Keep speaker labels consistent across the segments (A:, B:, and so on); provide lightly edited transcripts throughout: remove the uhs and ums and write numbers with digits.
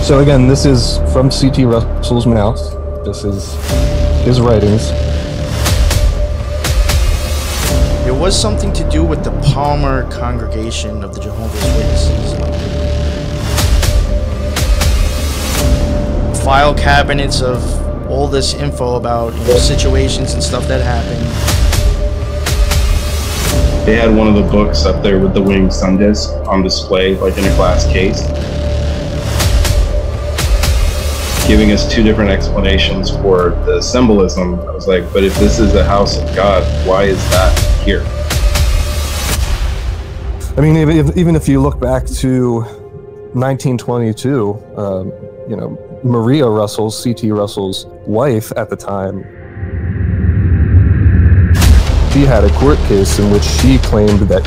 A: So again, this is from C.T. Russell's mouth. This is his writings.
B: There was something to do with the Palmer congregation of the Jehovah's Witnesses. File cabinets of all this info about situations and stuff that happened.
C: They had one of the books up there with the winged sun disk on display, like in a glass case, giving us two different explanations for the symbolism. I was like, but if this is the house of God, why is that here?
A: I mean, even if you look back to 1922, Maria Russell's, C.T. Russell's wife at the time, she had a court case in which she claimed that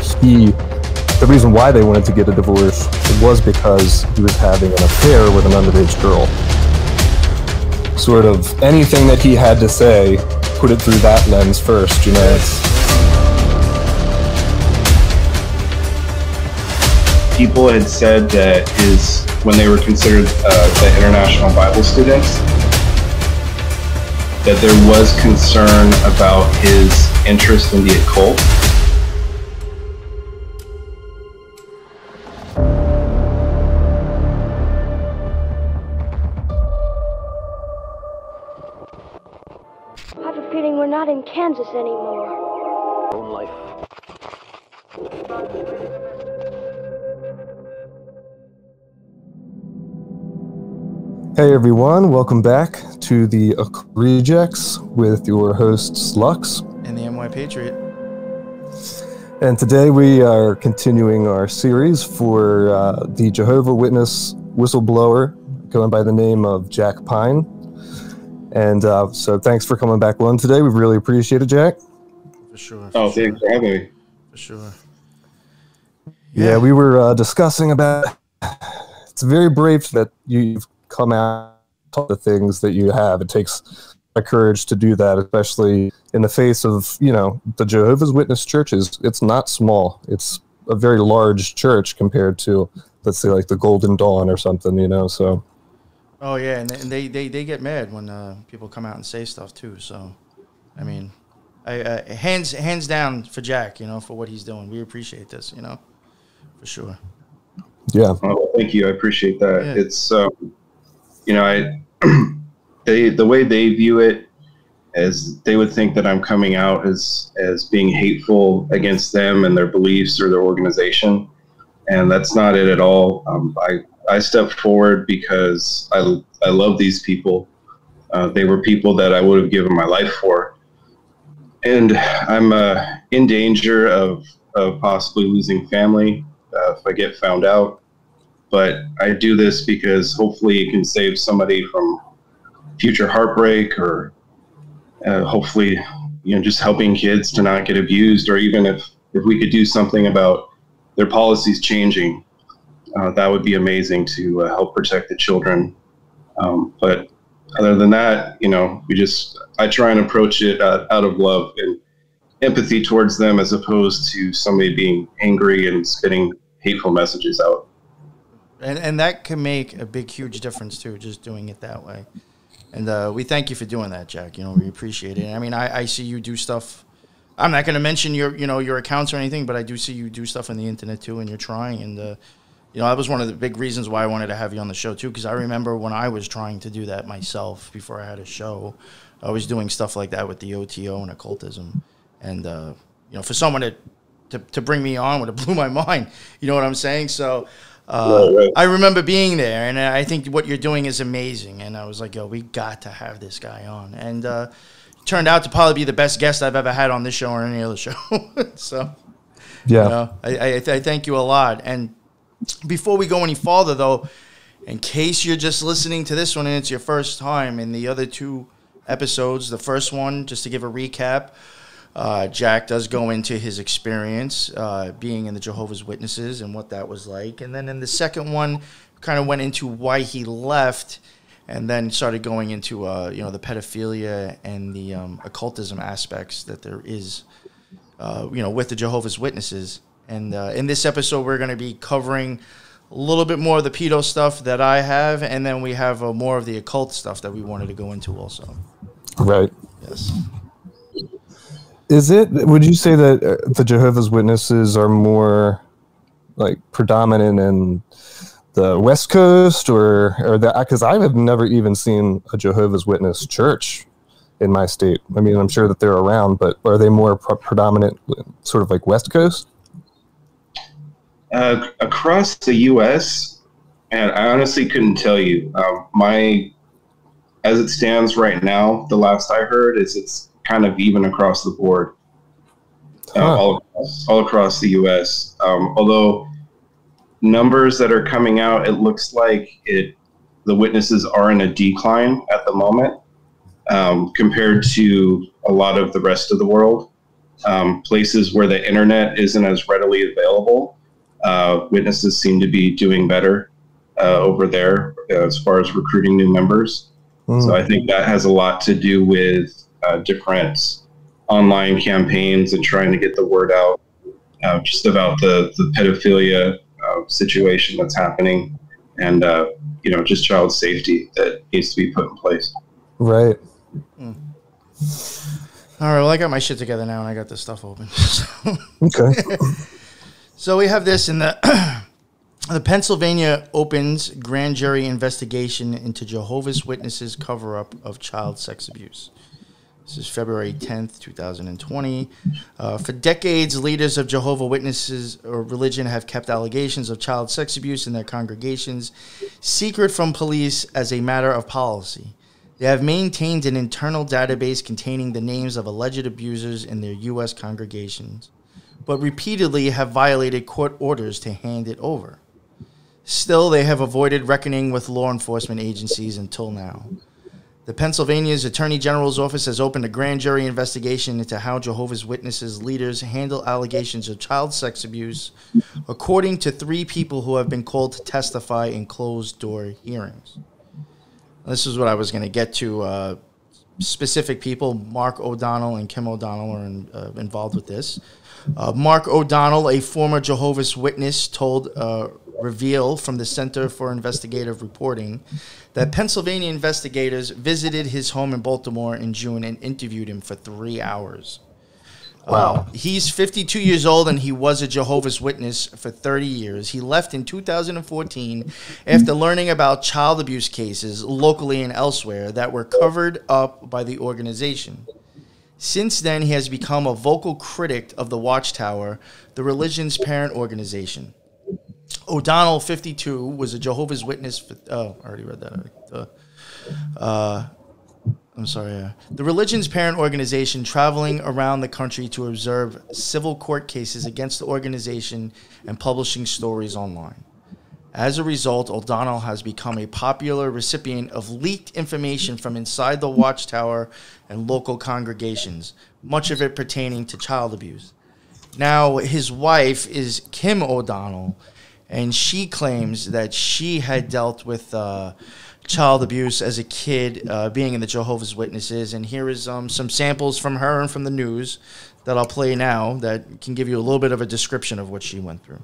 A: the reason why they wanted to get a divorce was because he was having an affair with an underage girl. Sort of anything that he had to say, put it through that lens first, you know.
C: People had said that when they were considered the international Bible students, that there was concern about his interest in the occult.
D: I have a feeling we're not in Kansas anymore.
E: Own life.
A: Hey everyone, welcome back to the Occult Rejects with your hosts Lux
B: And the MY Patriot.
A: And today we are continuing our series for the Jehovah Witness whistleblower going by the name of Jack Pine. And so thanks for coming back on today. We really appreciate it, Jack.
B: For sure.
C: Thanks for having me.
B: For sure.
A: Yeah, we were discussing about, it's very brave that you've come out the things that you have. It takes a courage to do that, especially in the face of, the Jehovah's Witness churches. It's not small. It's a very large church compared to, let's say, like the Golden Dawn or something, so.
B: Oh, yeah, and they get mad when people come out and say stuff, too. So, I mean, hands down for Jack, for what he's doing. We appreciate this, for sure.
A: Yeah.
C: Oh, thank you. I appreciate that.
B: Yeah.
C: It's, the way they view it as they would think that I'm coming out as being hateful against them and their beliefs or their organization. And that's not it at all. I stepped forward because I love these people. They were people that I would have given my life for. And I'm in danger of possibly losing family if I get found out. But I do this because hopefully it can save somebody from future heartbreak, or hopefully, just helping kids to not get abused, or even if we could do something about their policies changing, that would be amazing to help protect the children. But other than that, I try and approach it out of love and empathy towards them, as opposed to somebody being angry and spitting hateful messages out.
B: And that can make a big, huge difference, too, just doing it that way. And we thank you for doing that, Jack. We appreciate it. I mean, I see you do stuff. I'm not going to mention your accounts or anything, but I do see you do stuff on the internet, too, and you're trying. And, that was one of the big reasons why I wanted to have you on the show, too, because I remember when I was trying to do that myself before I had a show, I was doing stuff like that with the OTO and occultism. And, for someone to bring me on would have blew my mind. You know what I'm saying? So...
C: Right.
B: I remember being there, and I think what you're doing is amazing. And I was like, yo, we got to have this guy on. And turned out to probably be the best guest I've ever had on this show or any other show. So,
A: yeah,
B: I thank you a lot. And before we go any farther, though, in case you're just listening to this one and it's your first time, in the other two episodes, the first one, just to give a recap, Jack does go into his experience being in the Jehovah's Witnesses and what that was like. And then in the second one, kind of went into why he left, and then started going into, the pedophilia and the occultism aspects that there is, with the Jehovah's Witnesses. And in this episode, we're going to be covering a little bit more of the pedo stuff that I have, and then we have more of the occult stuff that we wanted to go into also.
A: Right.
B: Yes.
A: Would you say that the Jehovah's Witnesses are more like predominant in the West Coast or that? Because I have never even seen a Jehovah's Witness church in my state. I mean, I'm sure that they're around, but are they more predominant sort of like West Coast?
C: Across the U.S., and I honestly couldn't tell you. As it stands right now, the last I heard is it's kind of even across the board, all across the U.S. Although numbers that are coming out, it looks like the witnesses are in a decline at the moment compared to a lot of the rest of the world. Places where the internet isn't as readily available, witnesses seem to be doing better over there as far as recruiting new members. So I think that has a lot to do with different online campaigns and trying to get the word out just about the pedophilia situation that's happening, and just child safety that needs to be put in place.
A: Right.
B: All right. Well, I got my shit together now, and I got this stuff open.
A: Okay.
B: So we have this in the the Pennsylvania opens grand jury investigation into Jehovah's Witnesses cover-up of child sex abuse. This is February 10th, 2020. For decades, leaders of Jehovah's Witnesses or religion have kept allegations of child sex abuse in their congregations secret from police as a matter of policy. They have maintained an internal database containing the names of alleged abusers in their U.S. congregations, but repeatedly have violated court orders to hand it over. Still, they have avoided reckoning with law enforcement agencies until now. The Pennsylvania's Attorney General's office has opened a grand jury investigation into how Jehovah's Witnesses leaders handle allegations of child sex abuse, according to 3 people who have been called to testify in closed-door hearings. This is what I was going to get to. Specific people, Mark O'Donnell and Kim O'Donnell, are involved with this. Mark O'Donnell, a former Jehovah's Witness, told Reveal from the Center for Investigative Reporting that Pennsylvania investigators visited his home in Baltimore in June and interviewed him for 3 hours.
A: Wow.
B: He's 52 years old, and he was a Jehovah's Witness for 30 years. He left in 2014 after learning about child abuse cases locally and elsewhere that were covered up by the organization. Since then, he has become a vocal critic of the Watchtower, the religion's parent organization. O'Donnell, 52, was a Jehovah's Witness for... Oh, I already read that. I'm sorry. The religion's parent organization, traveling around the country to observe civil court cases against the organization and publishing stories online. As a result, O'Donnell has become a popular recipient of leaked information from inside the Watchtower and local congregations, much of it pertaining to child abuse. Now, his wife is Kim O'Donnell, and she claims that she had dealt with child abuse as a kid, being in the Jehovah's Witnesses. And here is some samples from her and from the news that I'll play now that can give you a little bit of a description of what she went through.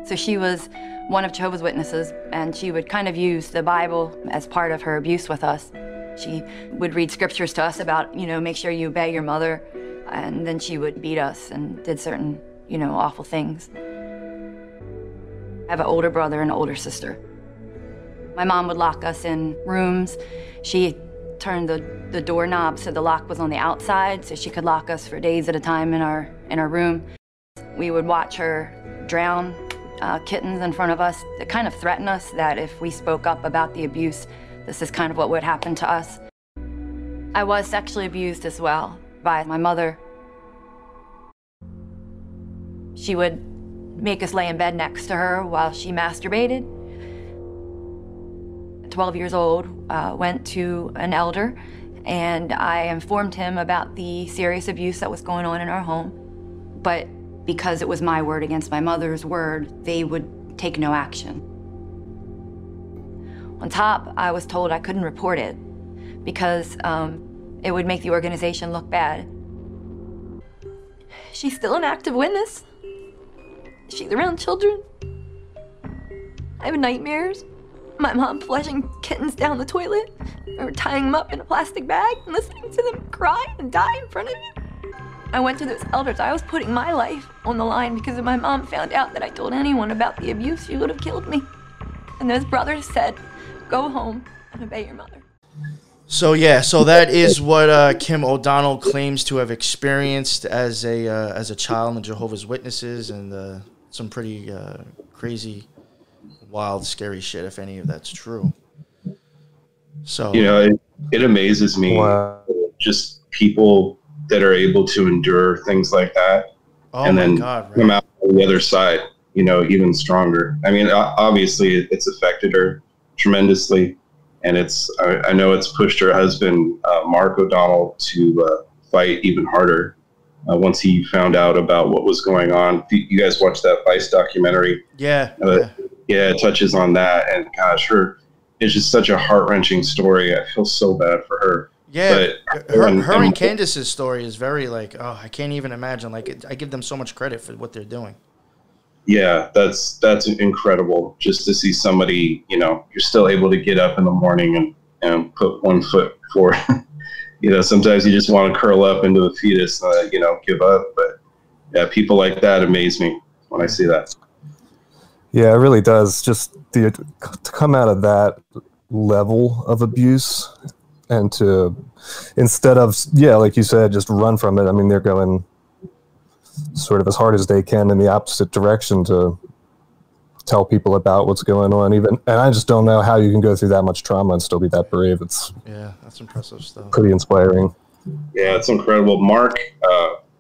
E: So she was one of Jehovah's Witnesses, and she would kind of use the Bible as part of her abuse with us. She would read scriptures to us about, make sure you obey your mother, and then she would beat us and did certain, awful things. I have an older brother and an older sister. My mom would lock us in rooms. She turned the doorknob so the lock was on the outside, so she could lock us for days at a time in our room. We would watch her drown kittens in front of us to kind of threaten us that if we spoke up about the abuse, this is kind of what would happen to us. I was sexually abused as well by my mother. She would make us lay in bed next to her while she masturbated. 12 years old, went to an elder, and I informed him about the serious abuse that was going on in our home. But because it was my word against my mother's word, they would take no action. On top, I was told I couldn't report it because it would make the organization look bad. She's still an active witness. She's around children. I have nightmares. My mom flushing kittens down the toilet, or tying them up in a plastic bag and listening to them cry and die in front of you. I went to those elders. I was putting my life on the line because if my mom found out that I told anyone about the abuse, she would have killed me. And those brothers said, go home and obey your mother.
B: So yeah, so that is what Kim O'Donnell claims to have experienced as a child in the Jehovah's Witnesses, and some pretty crazy, wild, scary shit, if any of that's true. So
C: it amazes me, just people that are able to endure things like that, and then come out on the other side, even stronger. I mean, obviously, it's affected her tremendously, and I know it's pushed her husband, Mark O'Donnell, to fight even harder once he found out about what was going on. You guys watched that Vice documentary?
B: Yeah.
C: Yeah, it touches on that, and gosh, it's just such a heart-wrenching story. I feel so bad for her.
B: Yeah, but her and Candace's story is very I can't even imagine. I give them so much credit for what they're doing.
C: Yeah, that's incredible. Just to see somebody, you're still able to get up in the morning and put one foot forward. Sometimes you just want to curl up into a fetus, give up. But yeah, people like that amaze me when I see that.
A: Yeah, it really does. Just to come out of that level of abuse and to, instead of, like you said, just run from it. I mean, they're going sort of as hard as they can in the opposite direction to tell people about what's going on. And I just don't know how you can go through that much trauma and still be that brave.
B: That's impressive stuff.
A: Pretty inspiring.
C: Yeah, it's incredible.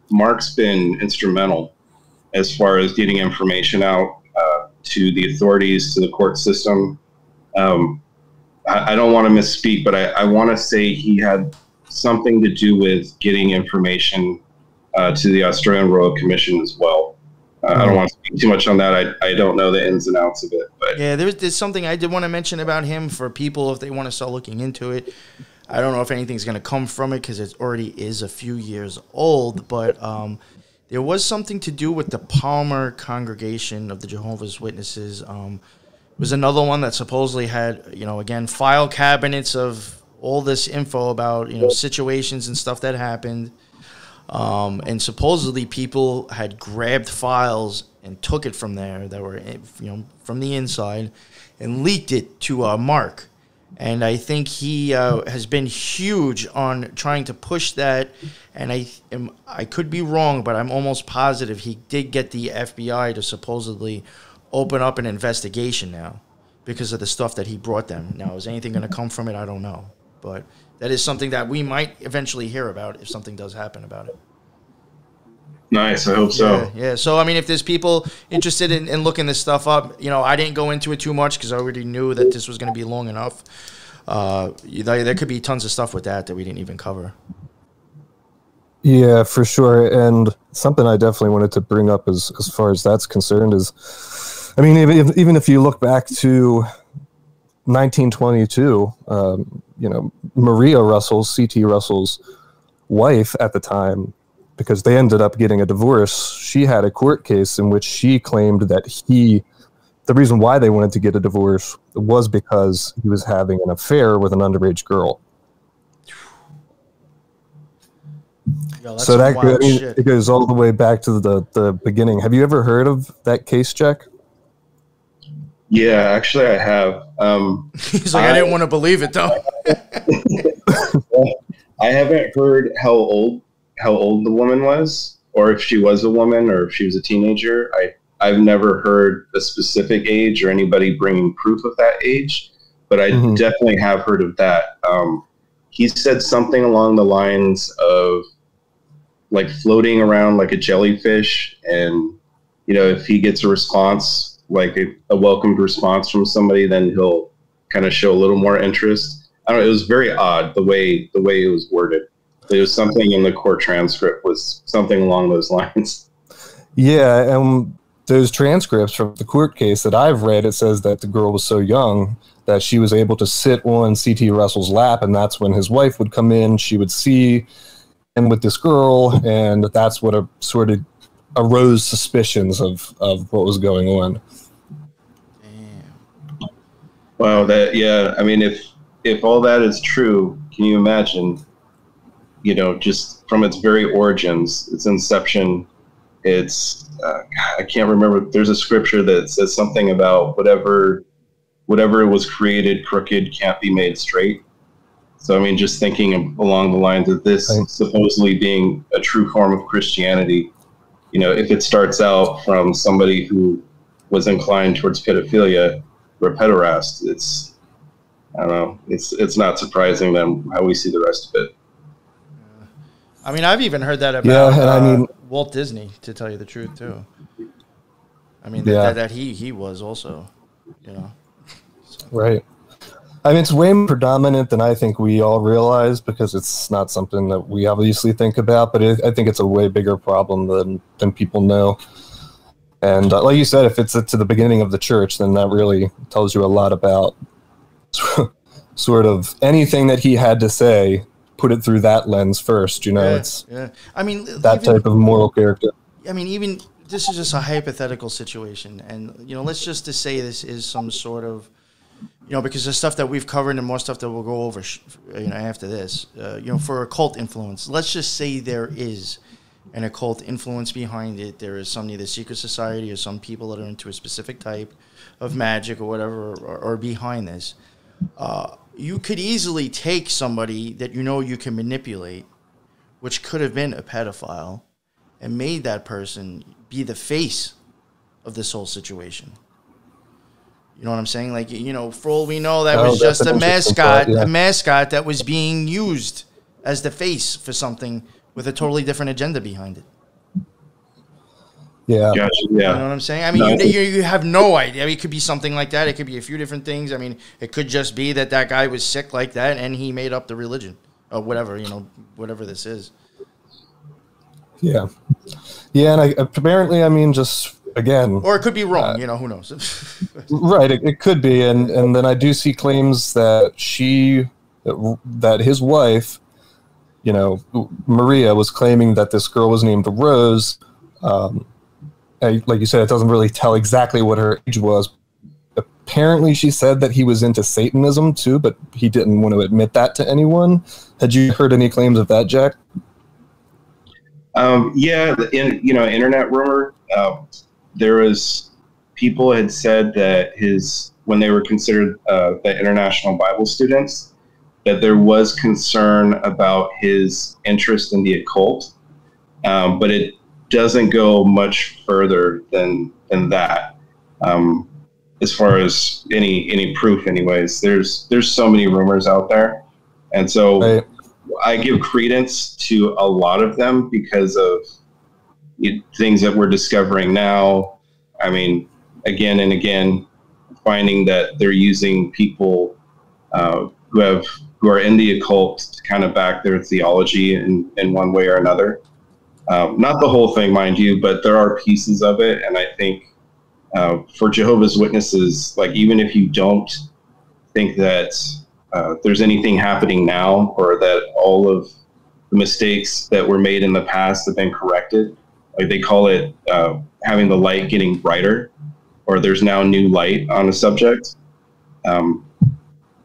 C: Mark's been instrumental as far as getting information out to the authorities, to the court system. I don't want to misspeak, but I want to say he had something to do with getting information to the Australian Royal Commission as well. I don't want to speak too much on that. I don't know the ins and outs of it. But
B: yeah, there's something I did want to mention about him for people if they want to start looking into it. I don't know if anything's going to come from it because it already is a few years old, but there was something to do with the Palmer congregation of the Jehovah's Witnesses. It was another one that supposedly had, again, file cabinets of all this info about, situations and stuff that happened. And supposedly people had grabbed files and took it from there that were, from the inside and leaked it to Mark. And I think he has been huge on trying to push that. And I could be wrong, but I'm almost positive he did get the FBI to supposedly open up an investigation now because of the stuff that he brought them. Now, is anything going to come from it? I don't know. But that is something that we might eventually hear about if something does happen about it.
C: Nice. I hope so.
B: Yeah. So, I mean, if there's people interested in looking this stuff up, I didn't go into it too much because I already knew that this was going to be long enough. There could be tons of stuff with that we didn't even cover.
A: Yeah, for sure. And something I definitely wanted to bring up as far as that's concerned is, I mean, even if you look back to 1922, Maria Russell's, C.T. Russell's wife at the time, because they ended up getting a divorce, she had a court case in which she claimed that the reason why they wanted to get a divorce was because he was having an affair with an underage girl.
B: Yo,
A: so it goes all the way back to the beginning. Have you ever heard of that case, Jack?
C: Yeah, actually I have.
B: He's like, I didn't want to believe it though.
C: I haven't heard how old the woman was, or if she was a woman, or if she was a teenager. I've never heard a specific age or anybody bringing proof of that age, but I definitely have heard of that. He said something along the lines of like floating around like a jellyfish, and if he gets a response, like a welcomed response from somebody, then he'll kind of show a little more interest. I don't know, it was very odd the way it was worded. There was something in the court transcript was something along those lines.
A: Yeah, and those transcripts from the court case that I've read, it says that the girl was so young that she was able to sit on C.T. Russell's lap, and that's when his wife would come in. She would see him with this girl, and that's what sort of arose suspicions of what was going on.
B: Damn.
C: Wow, that, yeah. I mean, if all that is true, can you imagine? Just from its very origins, its inception, it's I can't remember. There's a scripture that says something about whatever was created crooked can't be made straight. So I mean, just thinking along the lines of this supposedly being a true form of Christianity, if it starts out from somebody who was inclined towards pedophilia or a pederast, I don't know, it's not surprising then how we see the rest of it.
B: I mean, I've even heard that about
A: I mean,
B: Walt Disney, to tell you the truth, too. I mean, that he was also, So.
A: Right. I mean, it's way more predominant than I think we all realize, because it's not something that we obviously think about, but I think it's a way bigger problem than people know. And like you said, if it's to the beginning of the church, then that really tells you a lot about sort of anything that he had to say. Put it through that lens first, It's
B: I mean,
A: that type of moral character.
B: I mean, even this is just a hypothetical situation, and let's just to say this is some sort of, because the stuff that we've covered and more stuff that we'll go over, after this, for occult influence. Let's just say there is an occult influence behind it. There is some either secret society or some people that are into a specific type of magic or whatever, or behind this. You could easily take somebody that you can manipulate, which could have been a pedophile, and made that person be the face of this whole situation. You know what I'm saying? Like, for all we know, that was just a mascot that was being used as the face for something with a totally different agenda behind it.
A: Yeah.
C: Gotcha, yeah.
B: You know what I'm saying? I mean, you have no idea. I mean, it could be something like that. It could be a few different things. I mean, it could just be that guy was sick like that and he made up the religion or whatever, whatever this is.
A: Yeah. Yeah, and apparently, I mean, just, again...
B: Or it could be wrong, who knows?
A: Right, it could be. And then I do see claims that his wife, Maria, was claiming that this girl was named Rose. Like you said, it doesn't really tell exactly what her age was. Apparently, she said that he was into Satanism too, but he didn't want to admit that to anyone. Had you heard any claims of that, Jack?
C: Yeah, internet rumor. There was people had said that when they were considered the international Bible students, that there was concern about his interest in the occult, but it doesn't go much further than that. As far as any proof, anyways, there's so many rumors out there, and so right. I give credence to a lot of them because of things that we're discovering now. I mean, again and again, finding that they're using people who are in the occult to kind of back their theology in one way or another. Not the whole thing, mind you, but there are pieces of it. And I think for Jehovah's Witnesses, like, even if you don't think that there's anything happening now, or that all of the mistakes that were made in the past have been corrected, like they call it having the light getting brighter, or there's now new light on a subject.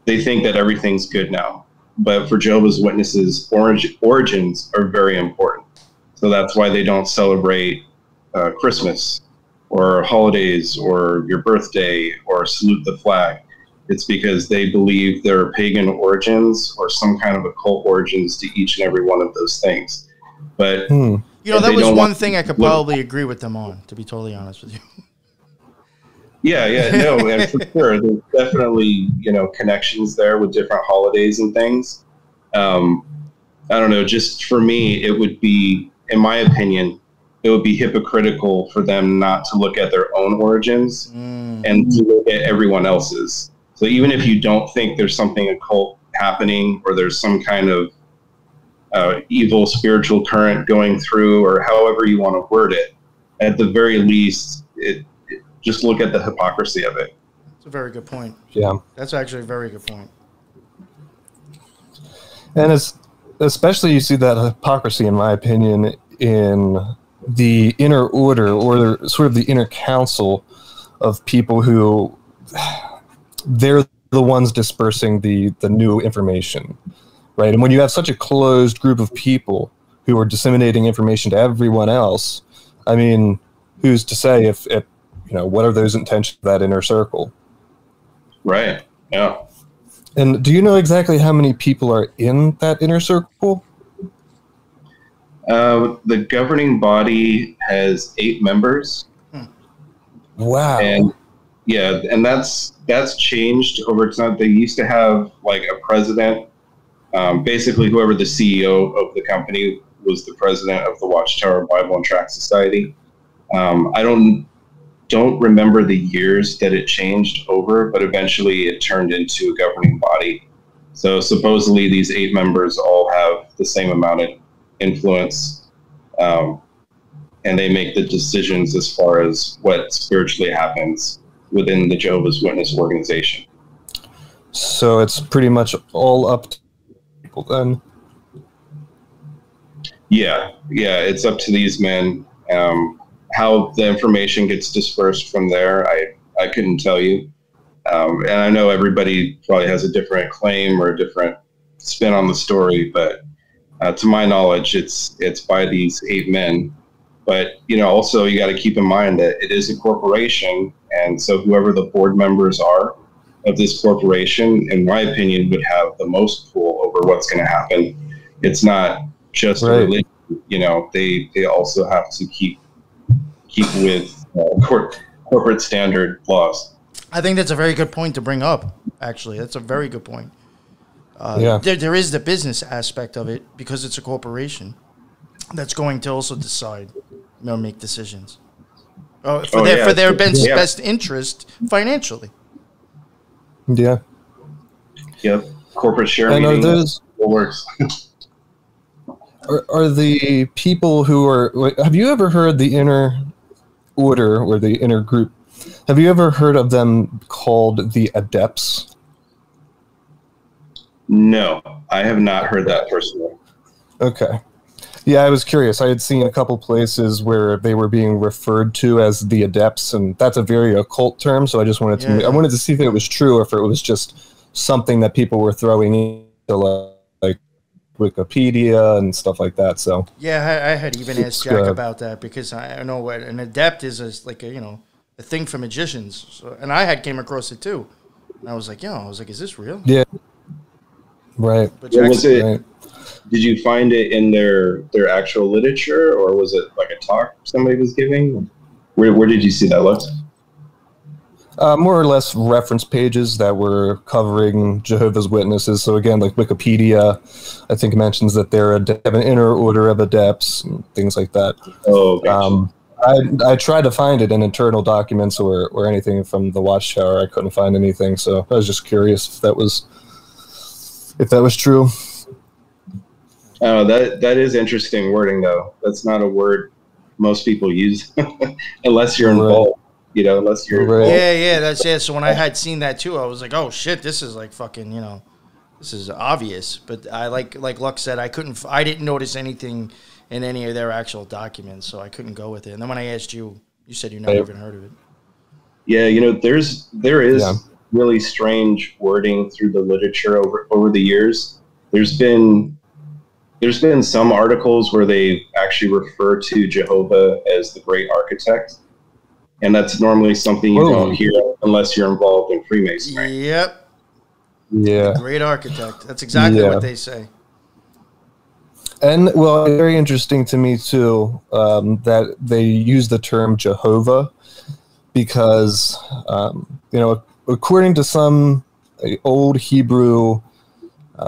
C: They think that everything's good now. But for Jehovah's Witnesses, origins are very important. So that's why they don't celebrate Christmas or holidays or your birthday or salute the flag. It's because they believe there are pagan origins or some kind of occult origins to each and every one of those things. But
B: that was one thing I could probably agree with them on, to be totally honest with you.
C: Yeah, no, and for sure, there's definitely, connections there with different holidays and things. I don't know, just for me, it would be, in my opinion, it would be hypocritical for them not to look at their own origins and to look at everyone else's. So even if you don't think there's something occult happening, or there's some kind of evil spiritual current going through, or however you want to word it, at the very least, just look at the hypocrisy of it.
B: That's a very good point.
A: Yeah.
B: That's actually a very good point.
A: And especially you see that hypocrisy, in my opinion, in the inner order, or sort of the inner council of people who they're the ones dispersing the new information, right? And when you have such a closed group of people who are disseminating information to everyone else, I mean, who's to say if what are those intentions of that inner circle?
C: Right. Yeah.
A: And do you know exactly how many people are in that inner circle?
C: The governing body has 8 members.
A: Wow.
C: And yeah, and that's changed over time. They used to have like a president. Basically, whoever the CEO of the company was the president of the Watchtower Bible and Tract Society. I don't remember the years that it changed over, but eventually it turned into a governing body. So supposedly these 8 members all have the same amount of influence, and they make the decisions as far as what spiritually happens within the Jehovah's Witness organization.
A: So it's pretty much all up to people then? Yeah,
C: it's up to these men. How the information gets dispersed from there, I couldn't tell you. And I know everybody probably has a different claim or a different spin on the story, but to my knowledge, it's by these 8 men. But, also you got to keep in mind that it is a corporation. And so whoever the board members are of this corporation, in my opinion, would have the most pull over what's going to happen. It's not just
A: right.
C: religion. They also have to keep with corporate standard laws.
B: I think that's a very good point to bring up, actually. That's a very good point. There is the business aspect of it because it's a corporation that's going to also decide, make decisions for their best interest finationally.
A: Yeah.
C: Yep. Corporate share
A: and
C: meeting.
A: Are those
C: works?
A: are the people who are? Have you ever heard the inner order or the inner group? Have you ever heard of them called the Adepts?
C: No, I have not heard that personally.
A: Okay. Yeah, I was curious. I had seen a couple places where they were being referred to as the Adepts, and that's a very occult term, so I just wanted to I wanted to see if it was true or if it was just something that people were throwing into like Wikipedia and stuff like that. So
B: yeah, I had even asked Jack about that because I know what an adept is like a thing for magicians. So, and I had came across it too. And I was like, is this real?
A: Yeah. Right.
B: But was
C: it? Right. Did you find it in their actual literature, or was it like a talk somebody was giving? Where did you see that, Lux?
A: More or less reference pages that were covering Jehovah's Witnesses. So again, like Wikipedia, I think mentions that they have an inner order of adepts and things like that.
C: Oh, gotcha.
A: I tried to find it in internal documents or anything from the Watchtower. I couldn't find anything, so I was just curious if that was true.
C: Oh, that is interesting wording, though. That's not a word most people use unless you're involved. Unless you're involved.
B: Yeah, that's it. So when I had seen that too, I was like, oh shit, this is like fucking, this is obvious. But I like Lux said, I didn't notice anything in any of their actual documents, so I couldn't go with it. And then when I asked you, you said you never even heard of it.
C: Yeah, there is really strange wording through the literature over the years. There's been some articles where they actually refer to Jehovah as the Great Architect, and that's normally something you don't hear unless you're involved in Freemasonry.
B: Yep.
A: Yeah.
B: The Great Architect. That's exactly what they say.
A: And, well, very interesting to me, too, that they use the term Jehovah because, according to some old Hebrew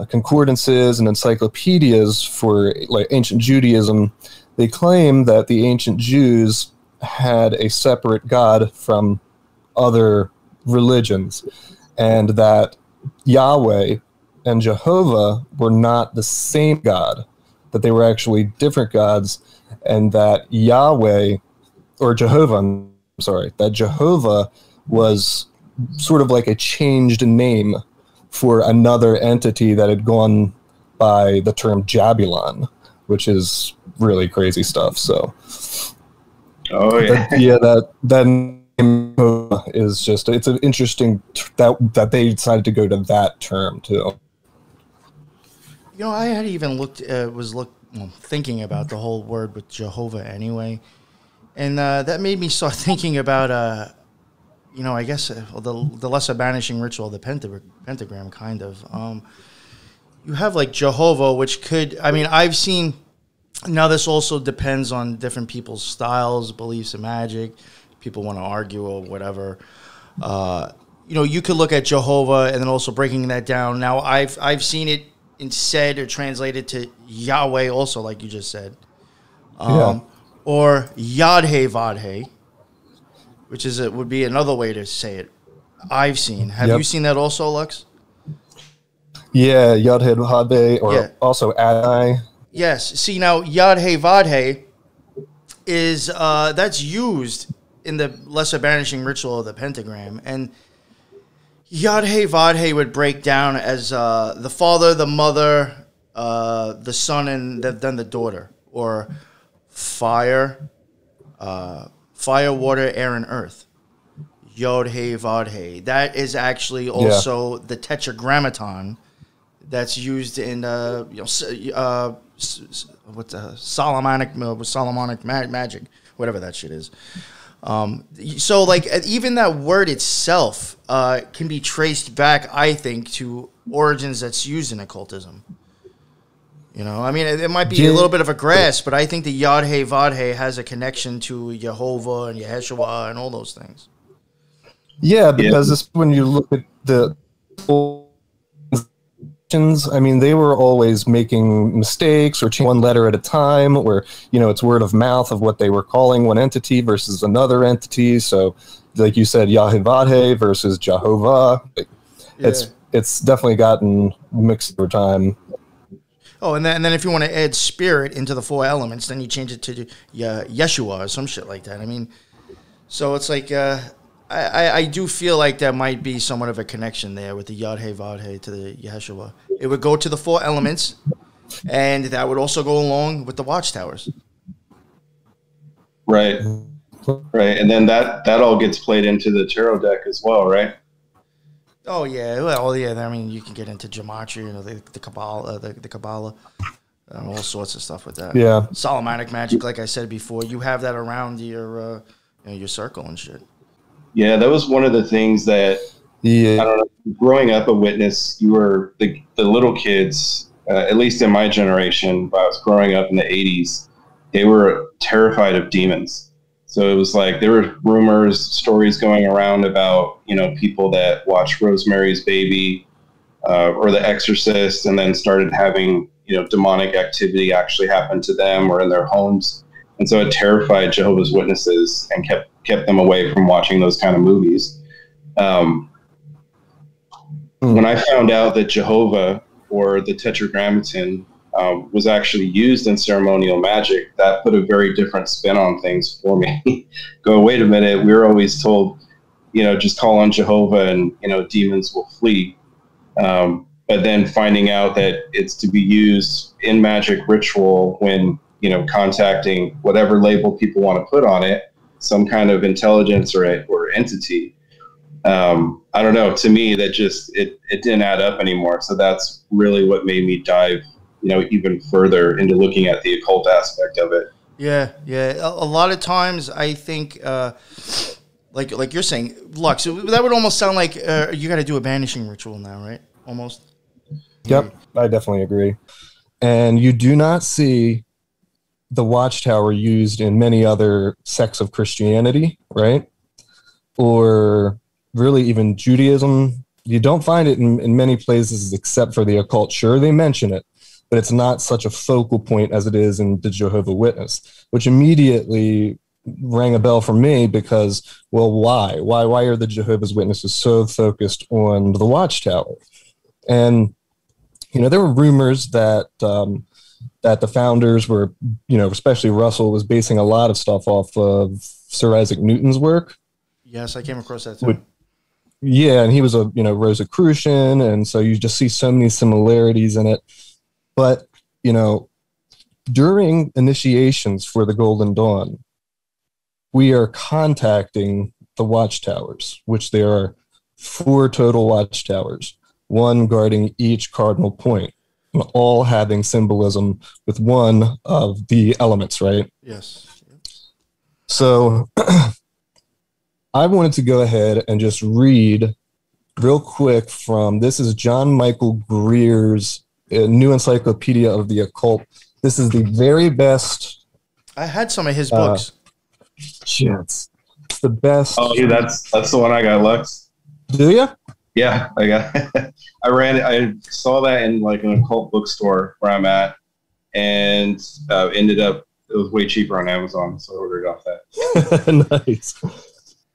A: concordances and encyclopedias for like ancient Judaism, they claim that the ancient Jews had a separate God from other religions, and that Yahweh and Jehovah were not the same God, that they were actually different gods, and that Jehovah was sort of like a changed name for another entity that had gone by the term Jabulon, which is really crazy stuff. So,
C: oh yeah,
A: that is just, it's an interesting that they decided to go to that term too.
B: You know, I had even thinking about the whole word with Jehovah anyway, and that made me start thinking about you know, I guess the lesser banishing ritual, the pentagram, kind of. You have like Jehovah, which could, I mean, I've seen. Now this also depends on different people's styles, beliefs, and magic. People want to argue or whatever. You know, you could look at Jehovah and then also breaking that down. Now I've seen it said or translated to Yahweh, also like you just said, or Yadhe Vadhe, which would be another way to say it. I've seen. Have you seen that also, Lux?
A: Yeah, Yadhe Vadhe, or also Adai.
B: Yes. See, now Yadhe Vadhe is that's used in the lesser banishing ritual of the pentagram, and Yadhe Vadhe would break down as the father, the mother, the son, and then the daughter, or fire, water, air, and earth. Yodhe Vadhe. That is actually also the Tetragrammaton that's used in Solomonic magic, whatever that shit is. So like even that word itself can be traced back, I think, to origins that's used in occultism. You know, I mean, it might be a little bit of a grasp, but I think the Yadhe Vadhe has a connection to Jehovah and Yeshua and all those things.
A: Yeah, because when you look at the, I mean, they were always making mistakes or changing one letter at a time, or, you know, it's word of mouth of what they were calling one entity versus another entity. So, like you said, Yahweh versus Jehovah. It's definitely gotten mixed over time.
B: Oh, and then if you want to add spirit into the four elements, then you change it to Yeshua or some shit like that. I mean, so it's like I do feel like there might be somewhat of a connection there with the Yadhe Vadhe to the Yeshua. It would go to the four elements, and that would also go along with the Watchtowers.
C: Right. And then that all gets played into the tarot deck as well, right?
B: Oh yeah, well yeah. I mean, you can get into gematria, you know, the Kabbalah, the Kabbalah, all sorts of stuff with that.
A: Yeah,
B: Solomonic magic, like I said before, you have that around your your circle and shit.
C: Yeah, that was one of the things that I don't know. Growing up a witness, you were the little kids, at least in my generation. When I was growing up in the '80s, they were terrified of demons. So it was like there were rumors, stories going around about, you know, people that watched Rosemary's Baby or The Exorcist, and then started having, you know, demonic activity actually happen to them or in their homes. And so it terrified Jehovah's Witnesses and kept them away from watching those kind of movies. When I found out that Jehovah, or the Tetragrammaton, was actually used in ceremonial magic, that put a very different spin on things for me. Go, wait a minute, we were always told, you know, just call on Jehovah and, you know, demons will flee. But then finding out that it's to be used in magic ritual when, you know, contacting whatever label people want to put on it, some kind of intelligence or entity. I don't know, to me, that just, it didn't add up anymore. So that's really what made me dive, you know, even further into looking at the occult aspect of it.
B: Yeah. A lot of times I think, like you're saying, Lux, that would almost sound like you got to do a banishing ritual now, right? Almost.
A: Yep, I definitely agree. And you do not see the Watchtower used in many other sects of Christianity, right? Or really even Judaism. You don't find it in many places except for the occult. Sure, they mention it, but it's not such a focal point as it is in the Jehovah's Witness, which immediately rang a bell for me because, well, why? Why are the Jehovah's Witnesses so focused on the Watchtower? And, you know, there were rumors that that the founders were, you know, especially Russell, was basing a lot of stuff off of Sir Isaac Newton's work.
B: Yes, I came across that too.
A: Yeah, and he was a, you know, Rosicrucian, and so you just see so many similarities in it. But, you know, during initiations for the Golden Dawn, we are contacting the watchtowers, which there are 4 total watchtowers, 1 guarding each cardinal point, and all having symbolism with one of the elements, right?
B: Yes.
A: So I wanted to go ahead and just read real quick from, this is John Michael Greer's New Encyclopedia of the Occult. This is the very best.
B: I had some of his books.
A: It's the best.
C: Oh, yeah, that's the one I got, Lux.
A: Do you?
C: Yeah, I got. I saw that in like an occult bookstore where I'm at, and ended up it was way cheaper on Amazon, so I ordered off that.
A: Nice.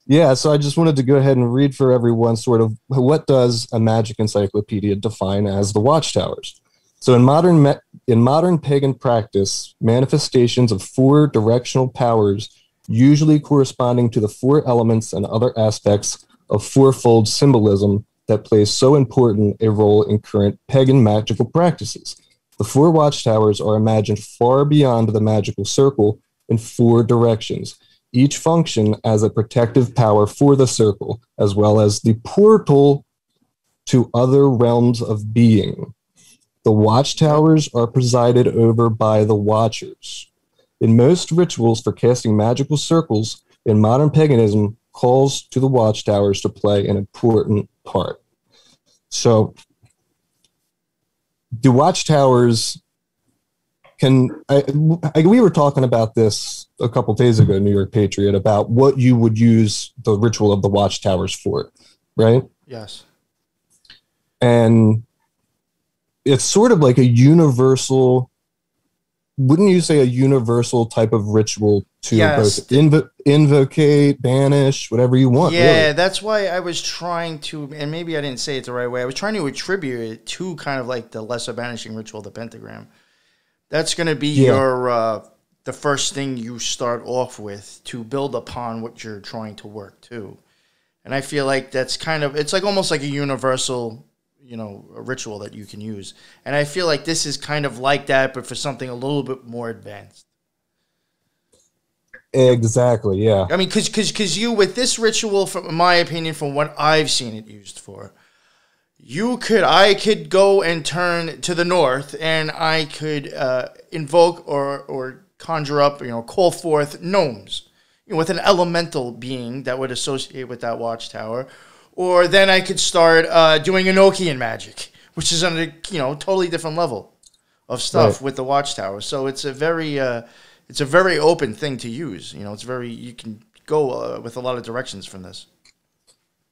A: Yeah, so I just wanted to go ahead and read for everyone sort of what does a magic encyclopedia define as the watchtowers. So in modern pagan practice, manifestations of 4 directional powers, usually corresponding to the 4 elements and other aspects of fourfold symbolism that plays so important a role in current pagan magical practices. The 4 watchtowers are imagined far beyond the magical circle in 4 directions, each function as a protective power for the circle, as well as the portal to other realms of being. The watchtowers are presided over by the watchers. In most rituals for casting magical circles in modern paganism, calls to the watchtowers to play an important part. So the watchtowers we were talking about this a couple days ago, New York Patriot, about what you would use the ritual of the watchtowers for, right?
B: Yes.
A: And it's sort of like a universal, wouldn't you say a universal type of ritual to both invocate, banish, whatever you want?
B: Yeah,
A: really.
B: That's why I was trying to, and maybe I didn't say it the right way, I was trying to attribute it to kind of like the lesser banishing ritual, the pentagram. That's going to be your the first thing you start off with to build upon what you're trying to work to. And I feel like that's kind of, it's like almost like a universal, a ritual that you can use. And I feel like this is kind of like that, but for something a little bit more advanced.
A: Exactly, yeah.
B: I mean, because you, with this ritual, from my opinion, from what I've seen it used for, I could go and turn to the north, and I could invoke or conjure up, call forth gnomes, with an elemental being that would associate with that watchtower. Or then I could start doing Enochian magic, which is on a totally different level of stuff with the watchtower. So it's a very open thing to use. You can go with a lot of directions from this.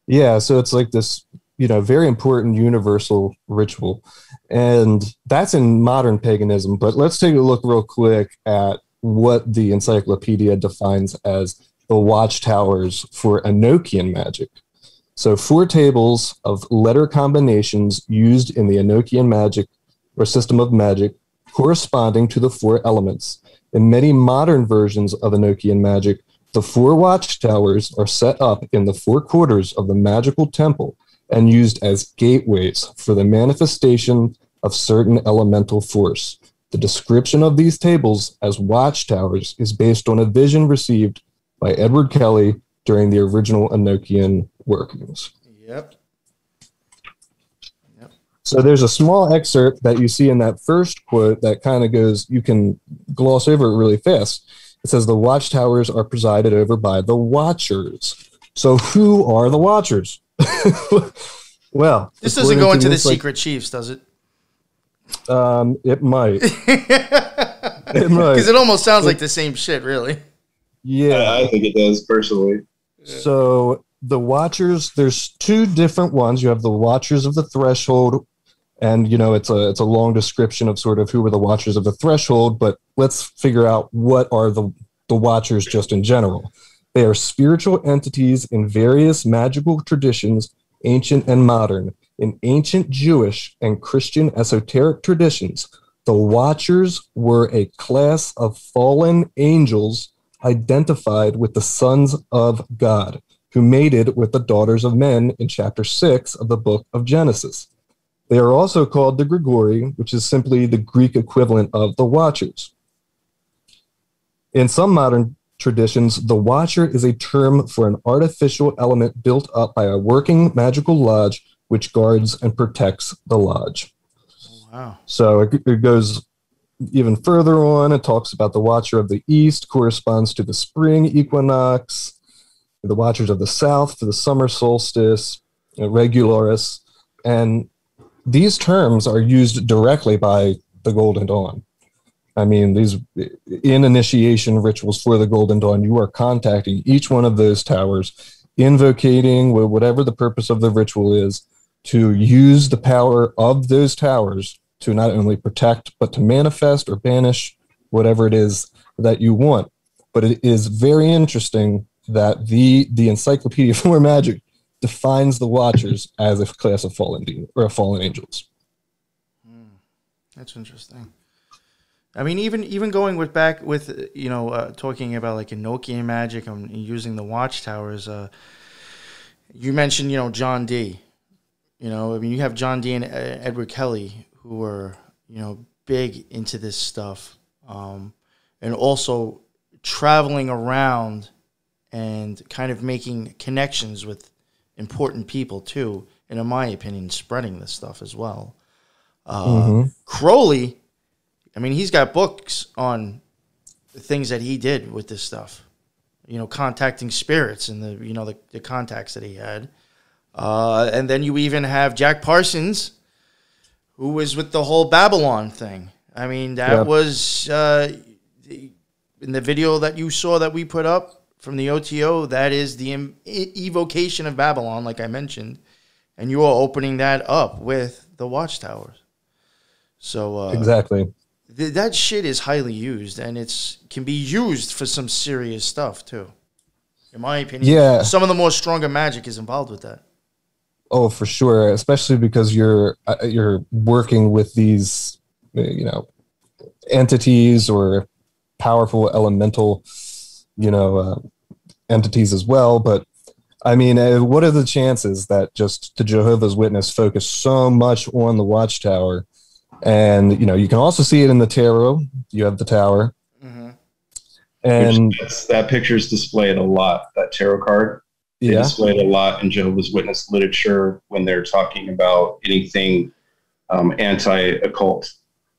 A: Yeah, so it's like this, very important universal ritual. And that's in modern paganism. But let's take a look real quick at what the encyclopedia defines as the watchtowers for Enochian magic. So 4 tables of letter combinations used in the Enochian magic or system of magic corresponding to the 4 elements. In many modern versions of Enochian magic, the 4 watchtowers are set up in the 4 quarters of the magical temple and used as gateways for the manifestation of certain elemental force. The description of these tables as watchtowers is based on a vision received by Edward Kelly during the original Enochian workings.
B: Yep.
A: So there's a small excerpt that you see in that first quote that kind of goes, you can gloss over it really fast. It says the watchtowers are presided over by the watchers. So who are the watchers? Well,
B: this doesn't go into the secret chiefs, does it?
A: It might.
B: It might. Because it almost sounds like the same shit, really.
A: Yeah.
C: I think it does, personally.
A: So the watchers, there's 2 different ones. You have the watchers of the threshold, and it's a long description of sort of who were the watchers of the threshold, but let's figure out what are the watchers just in general. They are spiritual entities in various magical traditions, ancient and modern. In ancient Jewish and Christian esoteric traditions, the watchers were a class of fallen angels identified with the sons of God, who mated with the daughters of men in chapter 6 of the book of Genesis. They are also called the grigori, which is simply the Greek equivalent of the watchers. In some modern traditions, the Watcher is a term for an artificial element built up by a working magical lodge which guards and protects the lodge.
B: Wow.
A: So it goes even further on. It talks about the Watcher of the East corresponds to the spring equinox, the Watchers of the South for the summer solstice, regularis, and these terms are used directly by the Golden Dawn. I mean, these in initiation rituals for the Golden Dawn, you are contacting each one of those towers, invocating whatever the purpose of the ritual is, to use the power of those towers to not only protect, but to manifest or banish whatever it is that you want. But it is very interesting that the Encyclopedia for Magic defines the Watchers as a class of fallen angels.
B: That's interesting. I mean, even going back with talking about like Enochian magic and using the Watchtowers. You mentioned John Dee. I mean, you have John Dee and Edward Kelly who were big into this stuff, and also traveling around and kind of making connections with important people too, and in my opinion, spreading this stuff as well. Crowley, I mean, he's got books on the things that he did with this stuff, contacting spirits and the contacts that he had. And then you even have Jack Parsons, who was with the whole Babylon thing. I mean, that was in the video that you saw that we put up from the OTO. That is the evocation of Babylon, like I mentioned, and you are opening that up with the Watchtowers. So
A: exactly,
B: that shit is highly used, and can be used for some serious stuff too. In my opinion, some of the more stronger magic is involved with that.
A: Oh, for sure, especially because you're working with these, entities or powerful elemental, entities as well. But I mean, what are the chances that just the Jehovah's Witness focus so much on the Watchtower? And you can also see it in the tarot. You have the tower, and
C: that picture is displayed a lot. That tarot card. They display it a lot in Jehovah's Witness literature when they're talking about anything anti-occult.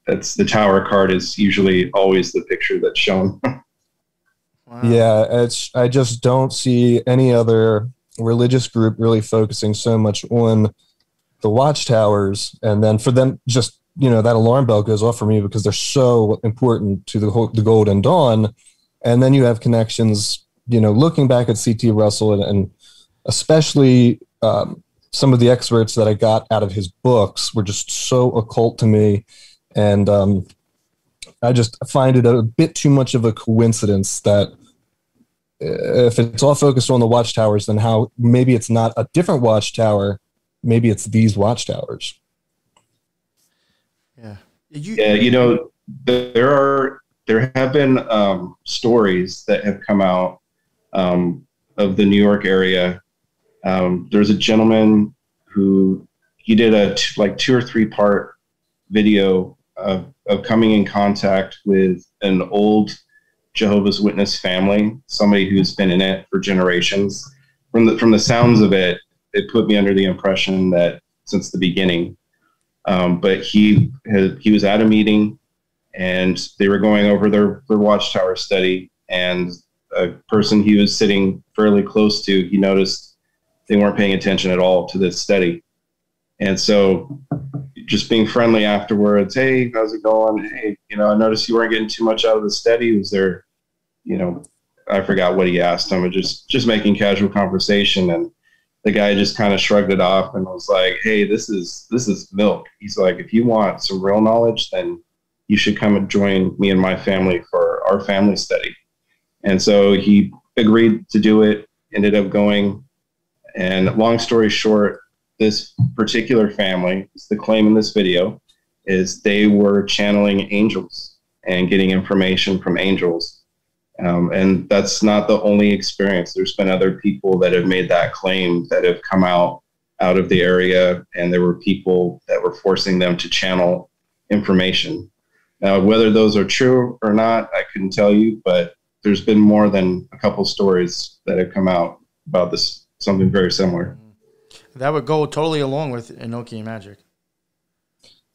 C: That's the tower card is usually always the picture that's shown.
B: Wow.
A: Yeah, I just don't see any other religious group really focusing so much on the Watchtowers, and then for them just that alarm bell goes off for me because they're so important to the Golden Dawn, and then you have connections. Looking back at C.T. Russell and especially some of the excerpts that I got out of his books were just so occult to me. And I just find it a bit too much of a coincidence that if it's all focused on the Watchtowers, then how maybe it's not a different Watchtower, maybe it's these Watchtowers.
B: Yeah.
C: There have been stories that have come out of the New York area. There's a gentleman who he did a 2 or 3 part video of coming in contact with an old Jehovah's Witness family, somebody who's been in it for generations. From the sounds of it, it put me under the impression that since the beginning. But he was at a meeting and they were going over their Watchtower study, and a person he was sitting fairly close to, he noticed they weren't paying attention at all to this study. And so just being friendly afterwards, hey, how's it going? Hey, I noticed you weren't getting too much out of the study. Was there, I forgot what he asked him, but just making casual conversation. And the guy just kind of shrugged it off and was like, hey, this is milk. He's like, if you want some real knowledge, then you should come and join me and my family for our family study. And so he agreed to do it, ended up going. And long story short, this particular family, the claim in this video, is they were channeling angels and getting information from angels. And that's not the only experience. There's been other people that have made that claim that have come out of the area, and there were people that were forcing them to channel information. Now, whether those are true or not, I couldn't tell you, but there's been more than a couple stories that have come out about this, something very similar.
B: That would go totally along with Enochian magic.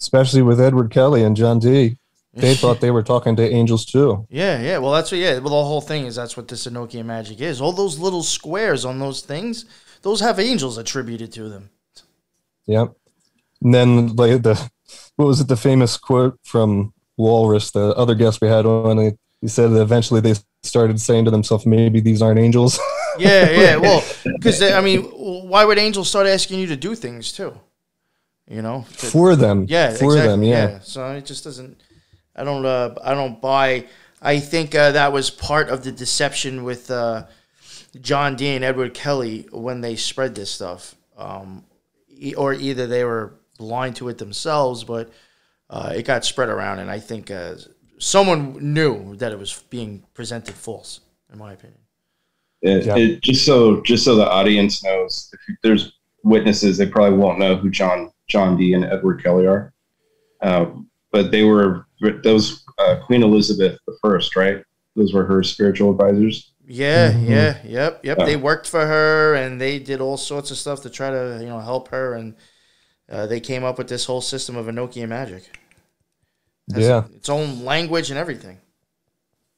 A: Especially with Edward Kelly and John Dee. They thought they were talking to angels too.
B: Yeah. Well, that's what. Yeah. Well, the whole thing is that's what this Enochian magic is. All those little squares on those things, those have angels attributed to them.
A: Yep. And then like what was it? The famous quote from Walrus, the other guest we had on. He said that eventually they started saying to themselves, "Maybe these aren't angels."
B: Yeah. Well, because I mean, why would angels start asking you to do things too? For them. Yeah.
A: For
B: exactly.
A: them. Yeah.
B: So it just doesn't. I don't buy. I think that was part of the deception with John Dee and Edward Kelly when they spread this stuff, or either they were blind to it themselves, but it got spread around, and I think someone knew that it was being presented false, in my opinion.
C: Just so the audience knows, if there's witnesses, they probably won't know who John Dee and Edward Kelly are, but they were those Queen Elizabeth I, right? Those were her spiritual advisors.
B: Yep. They worked for her, and they did all sorts of stuff to try to help her, and they came up with this whole system of Enochian magic. Its own language and everything.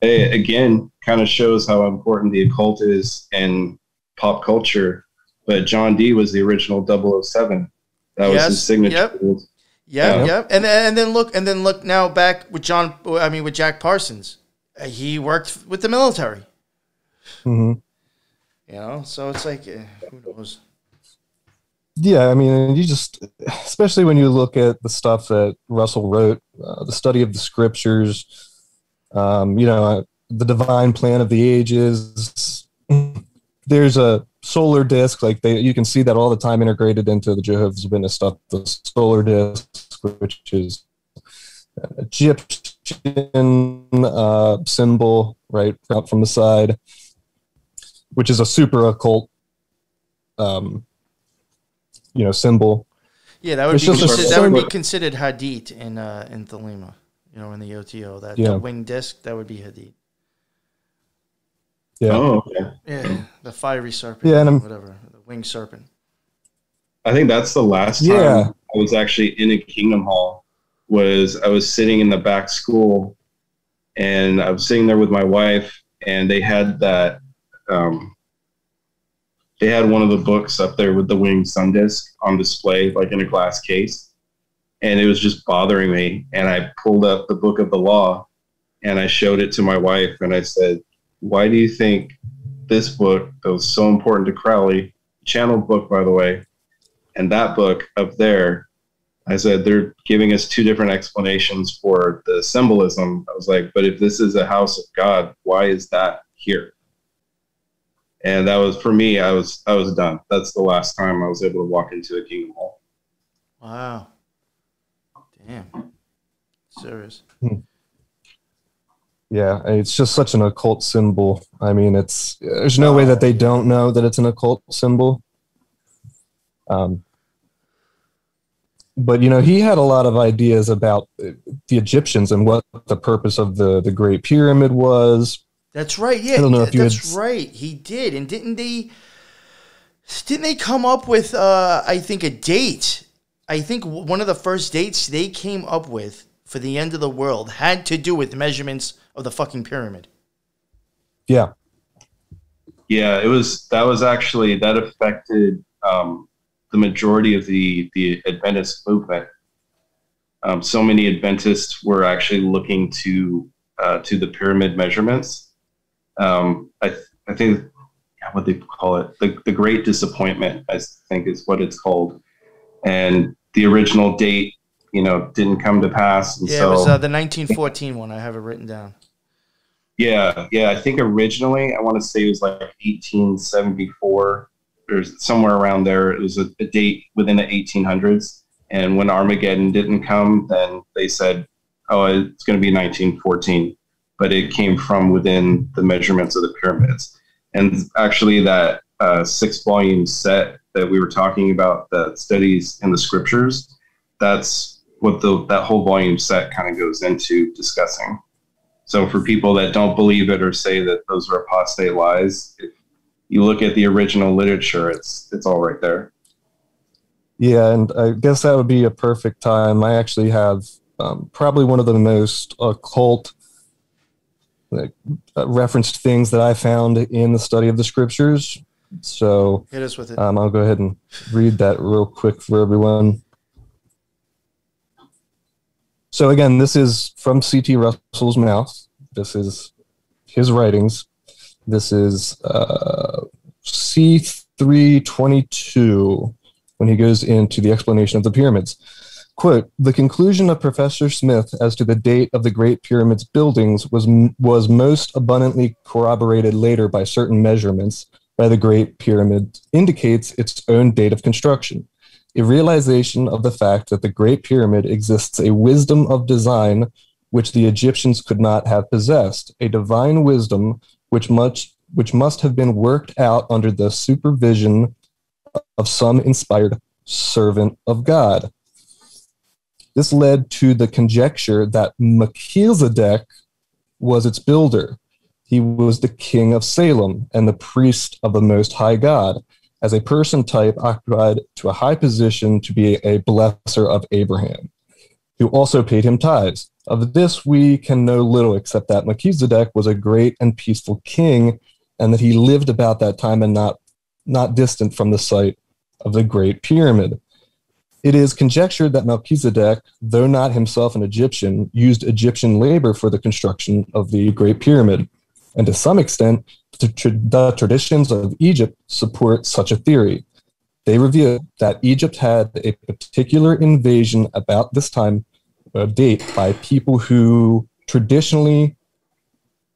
C: It, again, kind of shows how important the occult is in pop culture. But John Dee was the original 007. That was his signature.
B: Yep. And then look now back with with Jack Parsons. He worked with the military.
A: Mm-hmm.
B: So it's like, who knows?
A: Yeah, I mean, especially when you look at the stuff that Russell wrote, the study of the scriptures, the divine plan of the ages. There's a solar disc, you can see that all the time integrated into the Jehovah's Witness stuff. The solar disc, which is Egyptian symbol, right, out from the side, which is a super occult, symbol.
B: Yeah, that would be considered Hadith in Thelema, in the OTO. That winged disc, that would be Hadith.
A: Yeah.
C: Oh, okay.
B: Yeah, the fiery serpent.
A: Yeah, and
B: whatever, the winged serpent.
C: I think that's the last time I was actually in a Kingdom Hall. I was sitting in the back school, and I was sitting there with my wife, and they had that. They had one of the books up there with the winged sun disk on display, like in a glass case, and it was just bothering me. And I pulled up the Book of the Law, and I showed it to my wife, and I said, "Why do you think this book that was so important to Crowley, channeled book, by the way, and that book up there?" I said, "They're giving us two different explanations for the symbolism." I was like, "But if this is a house of God, why is that here?" And that was, for me, I was done. That's the last time I was able to walk into a Kingdom Hall.
B: Wow. Damn. Serious.
A: Yeah, it's just such an occult symbol. I mean, there's no way that they don't know that it's an occult symbol. But, he had a lot of ideas about the Egyptians and what the purpose of the Great Pyramid was.
B: That's right. Yeah,
A: I don't know if
B: that's right. He did, and didn't they come up with? I think a date. I think one of the first dates they came up with for the end of the world had to do with the measurements of the fucking pyramid.
A: Yeah.
C: Yeah, that affected the majority of the Adventist movement. So many Adventists were actually looking to the pyramid measurements. I think what they call it, the Great Disappointment, I think is what it's called, and the original date, didn't come to pass. And
B: it was the 1914 one. I have it written down.
C: Yeah. I think originally I want to say it was like 1874 or somewhere around there. It was a date within the 1800s, and when Armageddon didn't come, then they said, "Oh, it's going to be 1914." But it came from within the measurements of the pyramids. And actually that 6-volume set that we were talking about that studies in the scriptures, that's what that whole volume set kind of goes into discussing. So for people that don't believe it or say that those are apostate lies, if you look at the original literature, it's all right there.
A: Yeah, and I guess that would be a perfect time. I actually have probably one of the most occult referenced things that I found in the study of the scriptures. So
B: hit us with it.
A: I'll go ahead and read that real quick for everyone. So again, this is from C.T. Russell's mouth. This is his writings. This is C322 when he goes into the explanation of the pyramids. Quote, the conclusion of Professor Smith as to the date of the Great Pyramid's buildings was most abundantly corroborated later by certain measurements by the Great Pyramid indicates its own date of construction. A realization of the fact that the Great Pyramid exists a wisdom of design which the Egyptians could not have possessed, a divine wisdom which must have been worked out under the supervision of some inspired servant of God. This led to the conjecture that Melchizedek was its builder. He was the king of Salem and the priest of the Most High God, as a person type occupied to a high position to be a blesser of Abraham, who also paid him tithes. Of this we can know little except that Melchizedek was a great and peaceful king, and that he lived about that time and not distant from the site of the Great Pyramid. It is conjectured that Melchizedek, though not himself an Egyptian, used Egyptian labor for the construction of the Great Pyramid, and to some extent, the traditions of Egypt support such a theory. They reveal that Egypt had a particular invasion about this time date by people who traditionally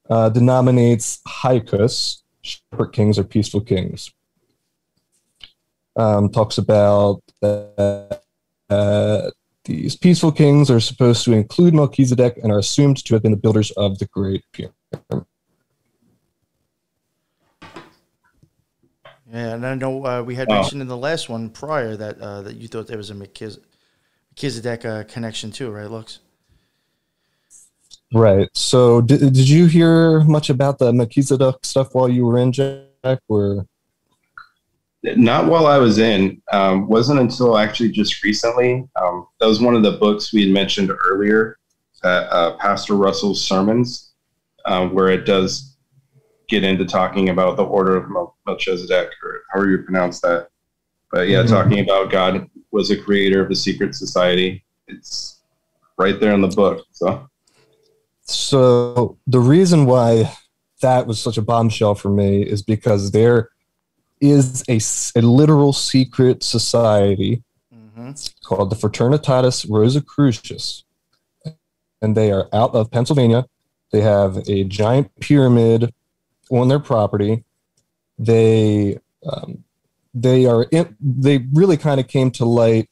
A: denominates haikus, shepherd kings or peaceful kings. Talks about these peaceful kings are supposed to include Melchizedek and are assumed to have been the builders of the Great Pyramid.
B: Yeah, and I know we had mentioned in the last one prior that that you thought there was a Melchizedek connection too, right, Lux?
A: Right. So did you hear much about the Melchizedek stuff while you were in, Jack? Or
C: not while I was in. Wasn't until actually just recently. That was one of the books we had mentioned earlier, Pastor Russell's sermons, where it does get into talking about the order of Melchizedek, or however you pronounce that. But yeah, talking about God was a creator of a secret society. It's right there in the book.
A: So the reason why that was such a bombshell for me is because there is a literal secret society called the Fraternitatis Rosicrucius, and they are out of Pennsylvania. They have a giant pyramid on their property. They really kind of came to light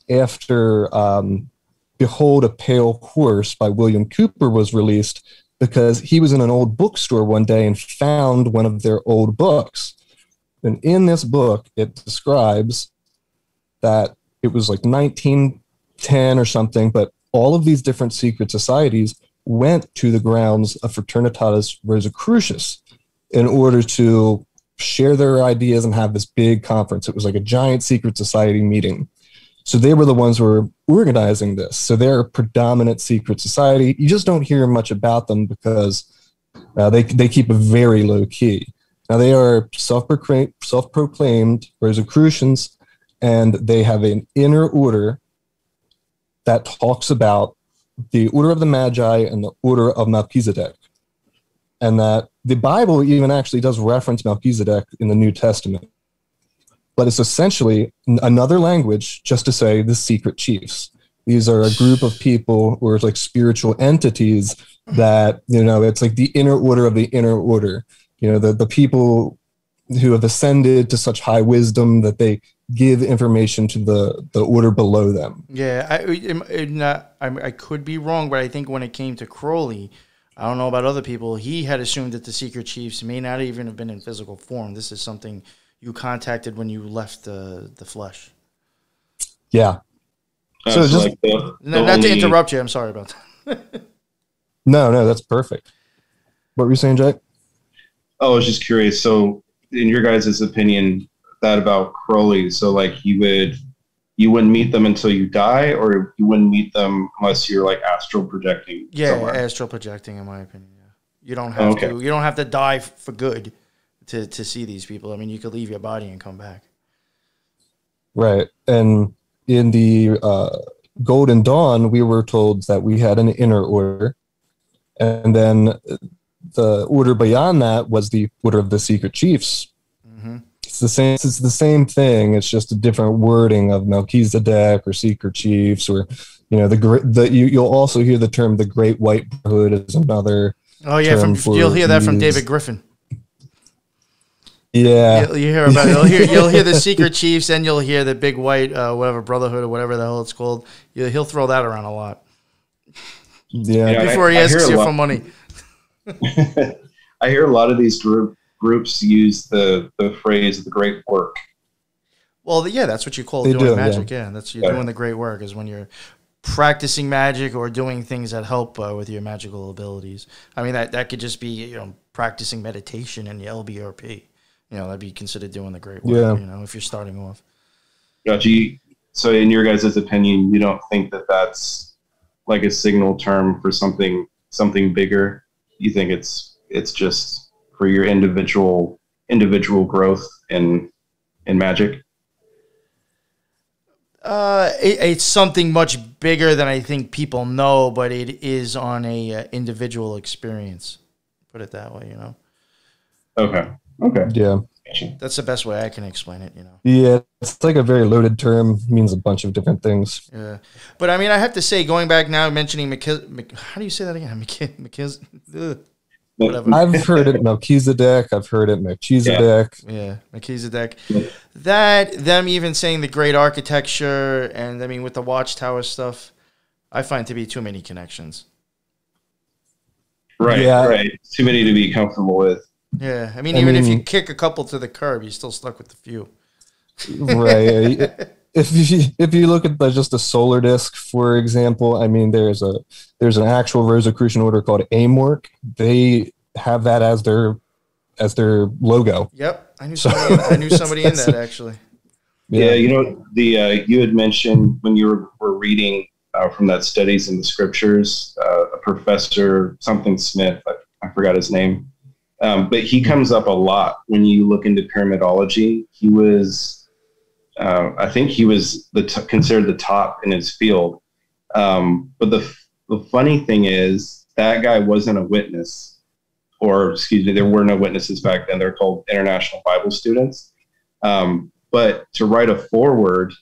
A: after Behold a Pale Horse by William Cooper was released, because he was in an old bookstore one day and found one of their old books. And in this book, it describes that it was like 1910 or something, but all of these different secret societies went to the grounds of Fraternitatis Rosicrucius in order to share their ideas and have this big conference. It was like a giant secret society meeting. So they were the ones who were organizing this. So they're a predominant secret society. You just don't hear much about them because they keep a very low key. Now they are self-proclaimed Rosicrucians, and they have an inner order that talks about the order of the Magi and the order of Melchizedek. And that the Bible even actually does reference Melchizedek in the New Testament. But it's essentially another language just to say the secret chiefs. These are a group of people who are like spiritual entities that, it's like the inner order of the inner order. The people who have ascended to such high wisdom that they give information to the order below them.
B: Yeah, I could be wrong, but I think when it came to Crowley, I don't know about other people, he had assumed that the secret chiefs may not even have been in physical form. This is something you contacted when you left the flesh.
A: Yeah.
B: So just not to interrupt you. I'm sorry about that.
A: No, that's perfect. What were you saying, Jack?
C: Oh, I was just curious. So, in your guys' opinion, that about Crowley, so like you wouldn't meet them until you die, or you wouldn't meet them unless you're like astral projecting somewhere?
B: Astral projecting, in my opinion. Yeah. You don't have to. You don't have to die for good to see these people. I mean, you could leave your body and come back.
A: Right. And in the Golden Dawn, we were told that we had an inner order, and then the order beyond that was the Order of the Secret Chiefs.
B: Mm-hmm.
A: It's the same thing. It's just a different wording of Melchizedek or Secret Chiefs, or you'll also hear the term the Great White Brotherhood is another.
B: Oh yeah, you'll hear that from David Griffin.
A: Yeah,
B: you hear about it. You'll hear the Secret Chiefs, and you'll hear the Big White whatever Brotherhood or whatever the hell it's called. He'll throw that around a lot.
A: Yeah,
B: before he asks you for money.
C: I hear a lot of these groups use the phrase "the great work."
B: Well, yeah, that's what you call doing magic. Yeah, that's doing the great work is when you're practicing magic or doing things that help with your magical abilities. I mean, that could just be practicing meditation in the LBRP. That'd be considered doing the great work.
A: Yeah.
B: If you're starting off.
C: Gotcha. So, in your guys' opinion, you don't think that that's like a signal term for something bigger? You think it's just for your individual growth in magic?
B: It's something much bigger than I think people know, but it is on a individual experience. Put it that way,
C: Okay.
A: Yeah.
B: That's the best way I can explain it,
A: Yeah, it's like a very loaded term. It means a bunch of different things.
B: Yeah. But I mean, I have to say, going back now, mentioning how do you say that again? Whatever.
A: I've heard it Melchizedek. I've heard it Melchizedek.
B: Yeah, Melchizedek. Them even saying the great architecture, and I mean, with the Watchtower stuff, I find to be too many connections.
C: Right,
A: yeah.
C: Right. Too many to be comfortable with.
B: Yeah, I mean, if you kick a couple to the curb, you're still stuck with the few.
A: Right. If you look at just a solar disk, for example, I mean, there's an actual Rosicrucian order called Amorc. They have that as their logo.
B: Yep, I knew somebody in that actually.
C: Yeah, you had mentioned when you were reading from that Studies in the Scriptures, a professor something Smith, I forgot his name. But he comes up a lot when you look into pyramidology. He was, I think he was considered the top in his field. But the funny thing is that guy wasn't a witness, or excuse me, there were no witnesses back then. They're called International Bible Students. But to write a foreword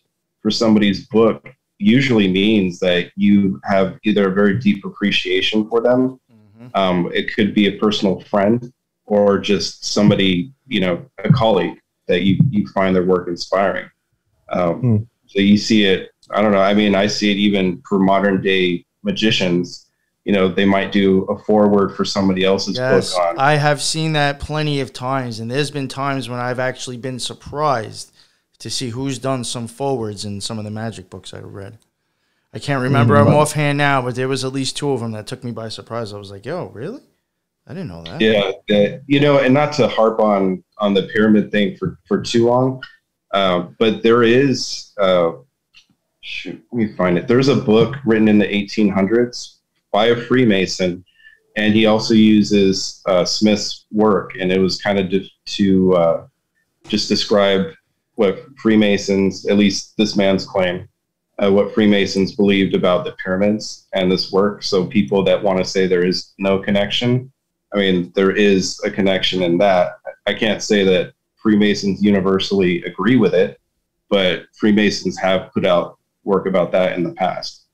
C: for somebody's book usually means that you have either a very deep appreciation for them. Mm-hmm. It could be a personal friend, or just somebody, a colleague that you find their work inspiring. So you see it, I don't know, I mean, I see it even for modern day magicians. They might do a foreword for somebody else's book on.
B: I have seen that plenty of times, and there's been times when I've actually been surprised to see who's done some forwards in some of the magic books I've read. I can't remember them offhand now, but there was at least two of them that took me by surprise. I was like, yo, really? I didn't know that.
C: Yeah, and not to harp on the pyramid thing for too long, but there is, let me find it. There's a book written in the 1800s by a Freemason, and he also uses Smith's work, and it was kind of to just describe what Freemasons, at least this man's claim, what Freemasons believed about the pyramids and this work. So people that want to say there is no connection, I mean, there is a connection in that. I can't say that Freemasons universally agree with it, but Freemasons have put out work about that in the past.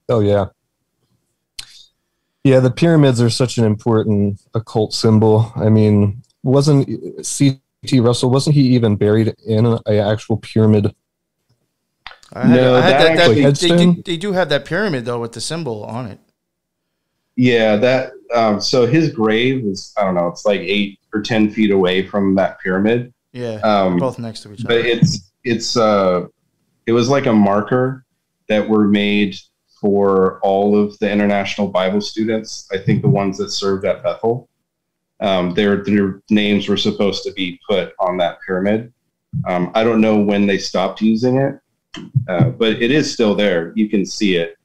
A: Oh, yeah. Yeah, the pyramids are such an important occult symbol. I mean, wasn't C.T. Russell, wasn't he even buried in an actual pyramid?
B: They do have that pyramid, though, with the symbol on it.
C: Yeah, so his grave is, I don't know, it's like 8 or 10 feet away from that pyramid.
B: Yeah, both next to each other.
C: But it was like a marker that were made for all of the international Bible students. I think the ones that served at Bethel, their names were supposed to be put on that pyramid. I don't know when they stopped using it, but it is still there. You can see it.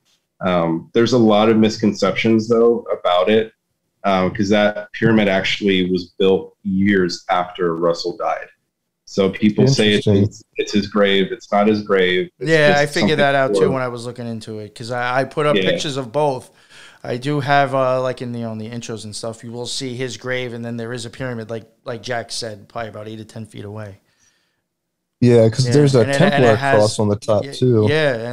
C: There's a lot of misconceptions, though, about it, because that pyramid actually was built years after Russell died. So people say it's his grave. It's not his grave.
B: Yeah, I figured that out too when I was looking into it, because I put up pictures of both. I do have like in the on the intros and stuff, you will see his grave, and then there is a pyramid, like Jack said, probably about 8 to 10 feet away.
A: Yeah, because there's a Templar cross on the top too.
B: Yeah,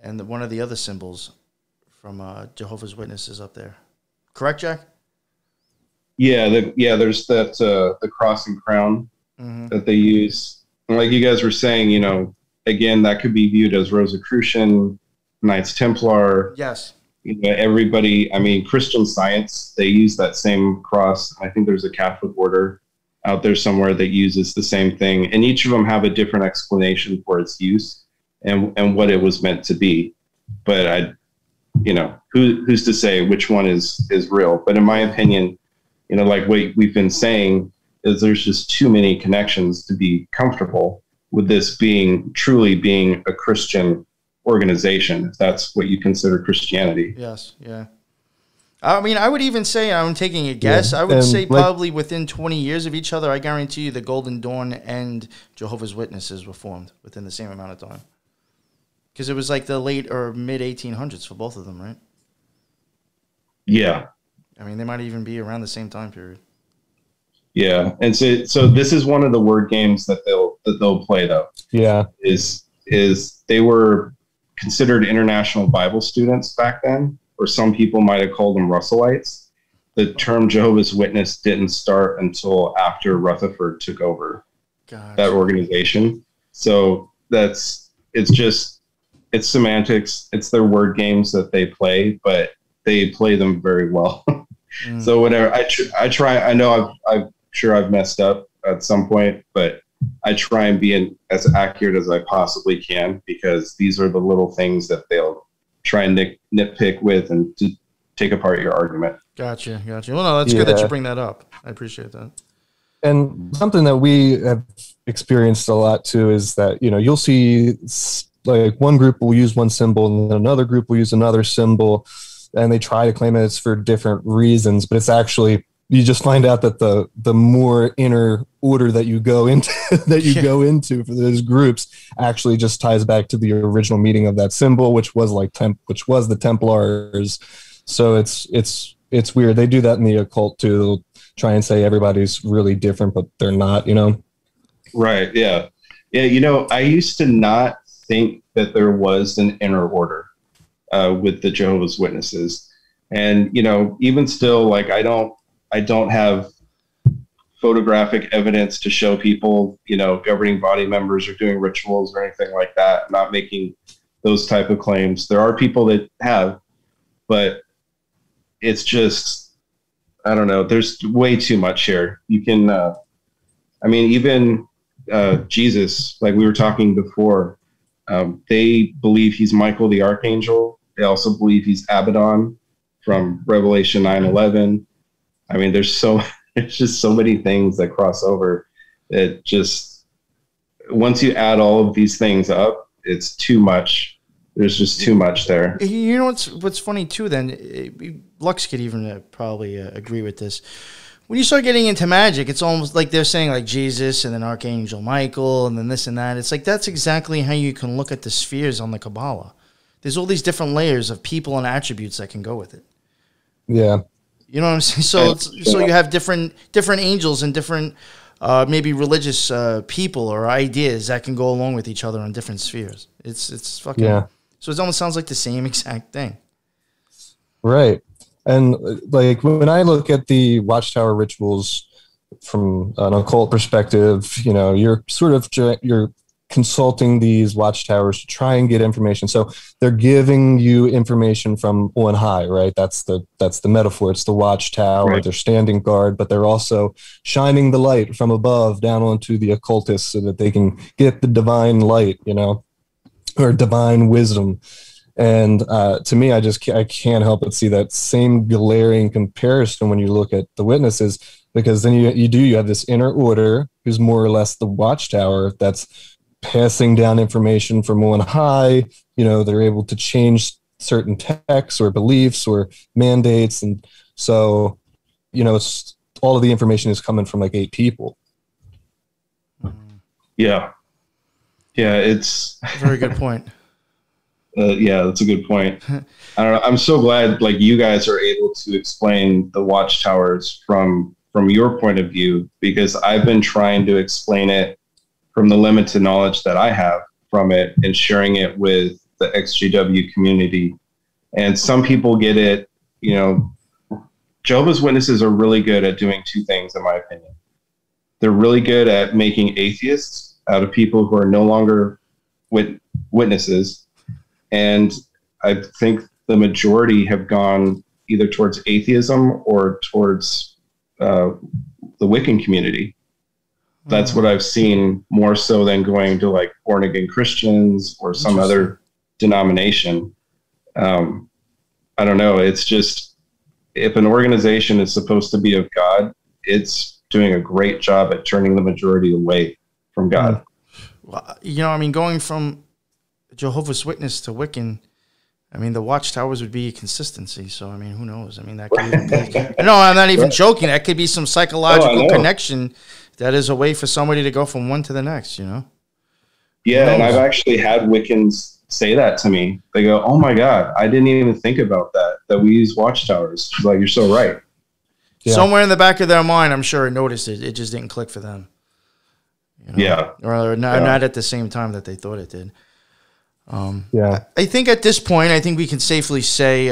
B: and one of the other symbols from Jehovah's Witnesses up there. Correct, Jack?
C: Yeah, there's that the cross and crown that they use. And like you guys were saying, you know, again, that could be viewed as Rosicrucian, Knights Templar.
B: Yes.
C: You know, everybody, I mean, Christian Science, they use that same cross. I think there's a Catholic order out there somewhere that uses the same thing. And each of them have a different explanation for its use and what it was meant to be. But you know, who's to say which one is real? But in my opinion, you know, like what we've been saying, is there's just too many connections to be comfortable with this truly being a Christian organization, if that's what you consider Christianity.
B: Yes, yeah. I mean, I would even say, I'm taking a guess, I would say probably within 20 years of each other, I guarantee you the Golden Dawn and Jehovah's Witnesses were formed within the same amount of time. Because it was like the late or mid 1800s for both of them, right?
C: Yeah.
B: I mean, they might even be around the same time period.
C: Yeah, and so this is one of the word games that they'll play, though.
A: Yeah,
C: is they were considered international Bible students back then, or some people might have called them Russellites. The term Jehovah's Witness didn't start until after Rutherford took over that organization. So it's semantics. It's their word games that they play, but they play them very well. So whenever I try, I know I'm sure I've messed up at some point, but I try and be as accurate as I possibly can, because these are the little things that they'll try and nitpick with and to take apart your argument.
B: Gotcha. Well, no, that's good that you bring that up. I appreciate that.
A: And something that we have experienced a lot too is that, you know, you'll see like one group will use one symbol and then another group will use another symbol, and they try to claim that it's for different reasons, but it's actually, you just find out that the more inner order that you go into for those groups actually just ties back to the original meaning of that symbol, which was the Templars. So it's weird. They do that in the occult too. They'll try and say everybody's really different, but they're not, you know? Right.
C: Yeah. You know, I used to not think that there was an inner order with the Jehovah's Witnesses. And, you know, even still, like, I don't have photographic evidence to show people, you know, governing body members or doing rituals or anything like that. I'm not making those type of claims. There are people that have, but it's just, I don't know. There's way too much here. You can, I mean, even Jesus, like we were talking before, they believe he's Michael the Archangel. They also believe he's Abaddon from Revelation 9:11. I mean, there's just so many things that cross over. It just, once you add all of these things up, it's too much. There's just too much there.
B: You know what's funny too? Then Lux could even probably agree with this. When you start getting into magic, it's almost like they're saying like Jesus and then Archangel Michael and then this and that. It's like that's exactly how you can look at the spheres on the Kabbalah. There's all these different layers of people and attributes that can go with it.
A: Yeah.
B: You know what I'm saying? So you have different angels and different maybe religious people or ideas that can go along with each other on different spheres. It's fucking So it almost sounds like the same exact thing.
A: Right. And like when I look at the Watchtower rituals from an occult perspective, you know, you're consulting these watchtowers to try and get information. So they're giving you information from on high, right? That's the metaphor. It's the watchtower. Right. They're standing guard, but they're also shining the light from above down onto the occultists so that they can get the divine light, you know, or divine wisdom. And to me, I can't help but see that same glaring comparison when you look at the witnesses, because then you have this inner order who's more or less the Watchtower that's passing down information from on high. They're able to change certain texts or beliefs or mandates. And so, all of the information is coming from like 8 people.
C: Yeah. Yeah. It's
B: very good point.
C: Yeah, that's a good point. I don't know. I'm so glad like you guys are able to explain the Watchtowers from your point of view, because I've been trying to explain it from the limited knowledge that I have from it and sharing it with the XGW community. And some people get it, Jehovah's Witnesses are really good at doing 2 things, in my opinion. They're really good at making atheists out of people who are no longer witnesses. And I think the majority have gone either towards atheism or towards the Wiccan community. That's what I've seen, more so than going to like born again Christians or some other denomination. I don't know. It's just, if an organization is supposed to be of God, it's doing a great job at turning the majority away from God.
B: Well, going from Jehovah's Witness to Wiccan, the Watchtowers would be a consistency. So, who knows? That could even be, no, I'm not even joking. That could be some psychological connection that is a way for somebody to go from one to the next,
C: Yeah, and I've actually had Wiccans say that to me. They go, "Oh my God, I didn't even think about that we use Watchtowers." It's like, you're so right.
B: Yeah. Somewhere in the back of their mind, I'm sure it noticed it. It just didn't click for them.
C: Yeah.
B: Or not at the same time that they thought it did. I think at this point, we can safely say,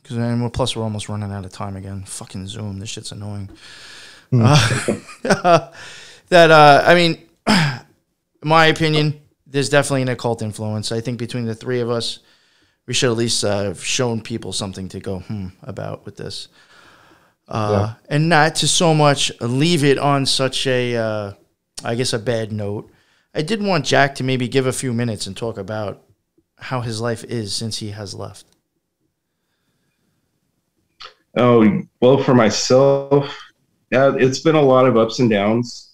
B: plus we're almost running out of time again. Fucking Zoom, this shit's annoying. That in my opinion, there's definitely an occult influence. I think between the 3 of us, we should at least have shown people something to go about with this, and not to so much leave it on such a a bad note. I did want Jack to maybe give a few minutes and talk about how his life is since he has left.
C: Oh, well, for myself, it's been a lot of ups and downs.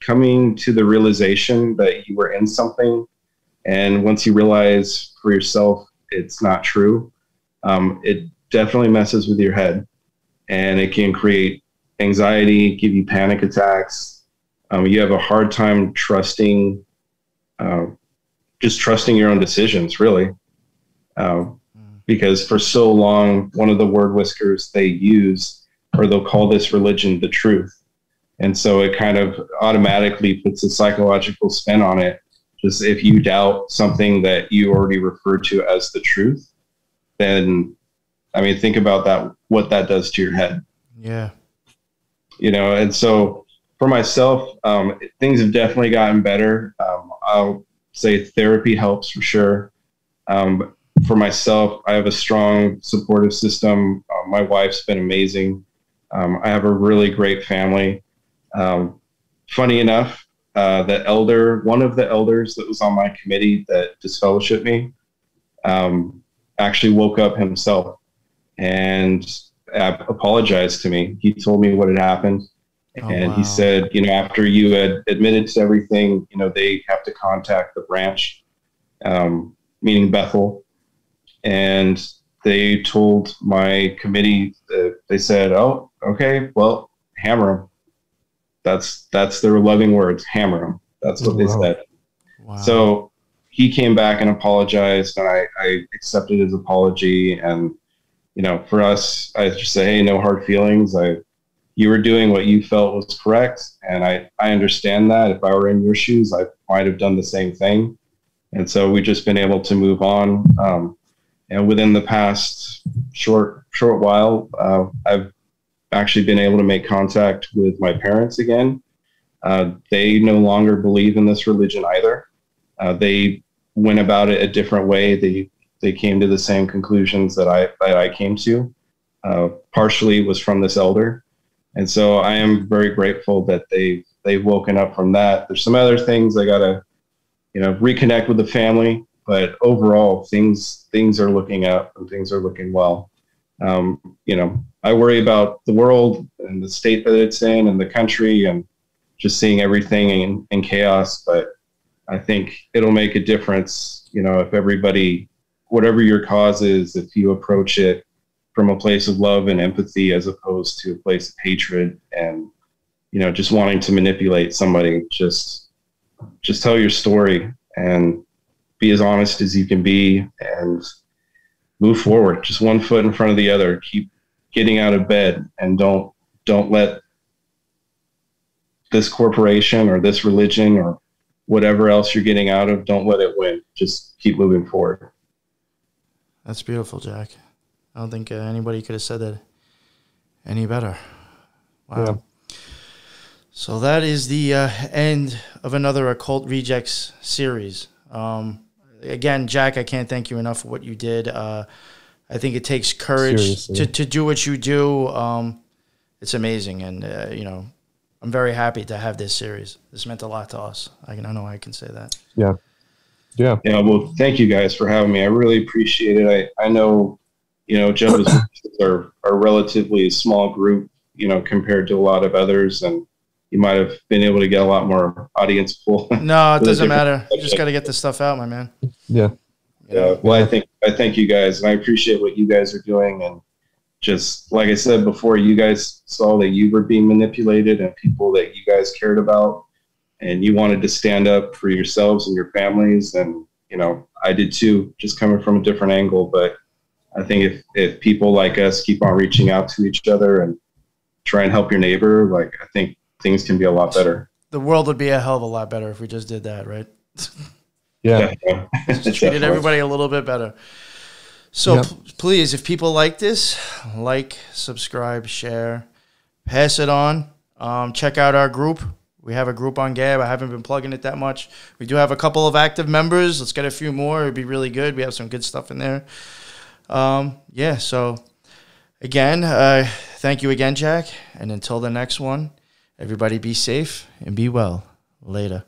C: Coming to the realization that you were in something, and once you realize for yourself it's not true, it definitely messes with your head, and it can create anxiety, give you panic attacks. You have a hard time trusting, just trusting your own decisions, really. Because for so long, one of the word whiskers they use, or they'll call this religion the truth. And so it kind of automatically puts a psychological spin on it. Just if you doubt something that you already referred to as the truth, then, think about that, what that does to your head.
B: Yeah.
C: And so for myself, things have definitely gotten better. I'll say therapy helps for sure. For myself, I have a strong supportive system. My wife's been amazing. I have a really great family. Funny enough, one of the elders that was on my committee that disfellowshipped me, actually woke up himself and apologized to me. He told me what had happened. And he said, after you had admitted to everything, they have to contact the branch, meaning Bethel. And they told my committee, they said, "Oh, okay, well, hammer him." That's their loving words, hammer him. That's what they said. Wow. So he came back and apologized, and I accepted his apology. And, for us, I just say, hey, no hard feelings. You were doing what you felt was correct, and I understand that. If I were in your shoes, I might have done the same thing. And so we've just been able to move on. And within the past short while, I've actually been able to make contact with my parents again. They no longer believe in this religion either. They went about it a different way. They came to the same conclusions that I came to. Partially was from this elder. And so I am very grateful that they've woken up from that. There's some other things I gotta, reconnect with the family. but overall things are looking up and things are looking well. You know, I worry about the world and the state that it's in and the country and just seeing everything in chaos. But I think it'll make a difference, you know, if everybody, whatever your cause is, if you approach it from a place of love and empathy as opposed to a place of hatred and, you know, just wanting to manipulate somebody. Just tell your story and be as honest as you can be and move forward. Just one foot in front of the other. Keep getting out of bed and don't let this corporation or this religion or whatever else you're getting out of, don't let it win. Just keep moving forward.
B: That's beautiful, Jack. I don't think anybody could have said that any better. Wow. Yeah. So that is the end of another Occult Rejects series. Again, Jack, I can't thank you enough for what you did. I think it takes courage to do what you do. It's amazing. And, you know, I'm very happy to have this series. This meant a lot to us. I know I can say that.
A: Yeah. Yeah.
C: Yeah. Well, thank you guys for having me. I really appreciate it. I know, you know, Jehovah's Witnesses are a relatively small group, you know, compared to a lot of others. And you might have been able to get a lot more audience pool.
B: No, it doesn't matter. You just got to get this stuff out, my man.
A: Yeah.
C: Yeah. Well, I thank you guys, and I appreciate what you guys are doing. And just like I said before, you guys saw that you were being manipulated and people that you guys cared about, and you wanted to stand up for yourselves and your families. And, you know, I did too, just coming from a different angle. But I think if people like us keep on reaching out to each other and try and help your neighbor, like, I think things can be a lot better.
B: The world would be a hell of a lot better if we just did that, right?
A: Yeah.
B: Just treated everybody a little bit better. So please, if people like this, like, subscribe, share, pass it on. Check out our group. We have a group on Gab. I haven't been plugging it that much. We do have a couple of active members. Let's get a few more. It'd be really good. We have some good stuff in there. Yeah, so again, thank you again, Jack. And until the next one, everybody be safe and be well. Later.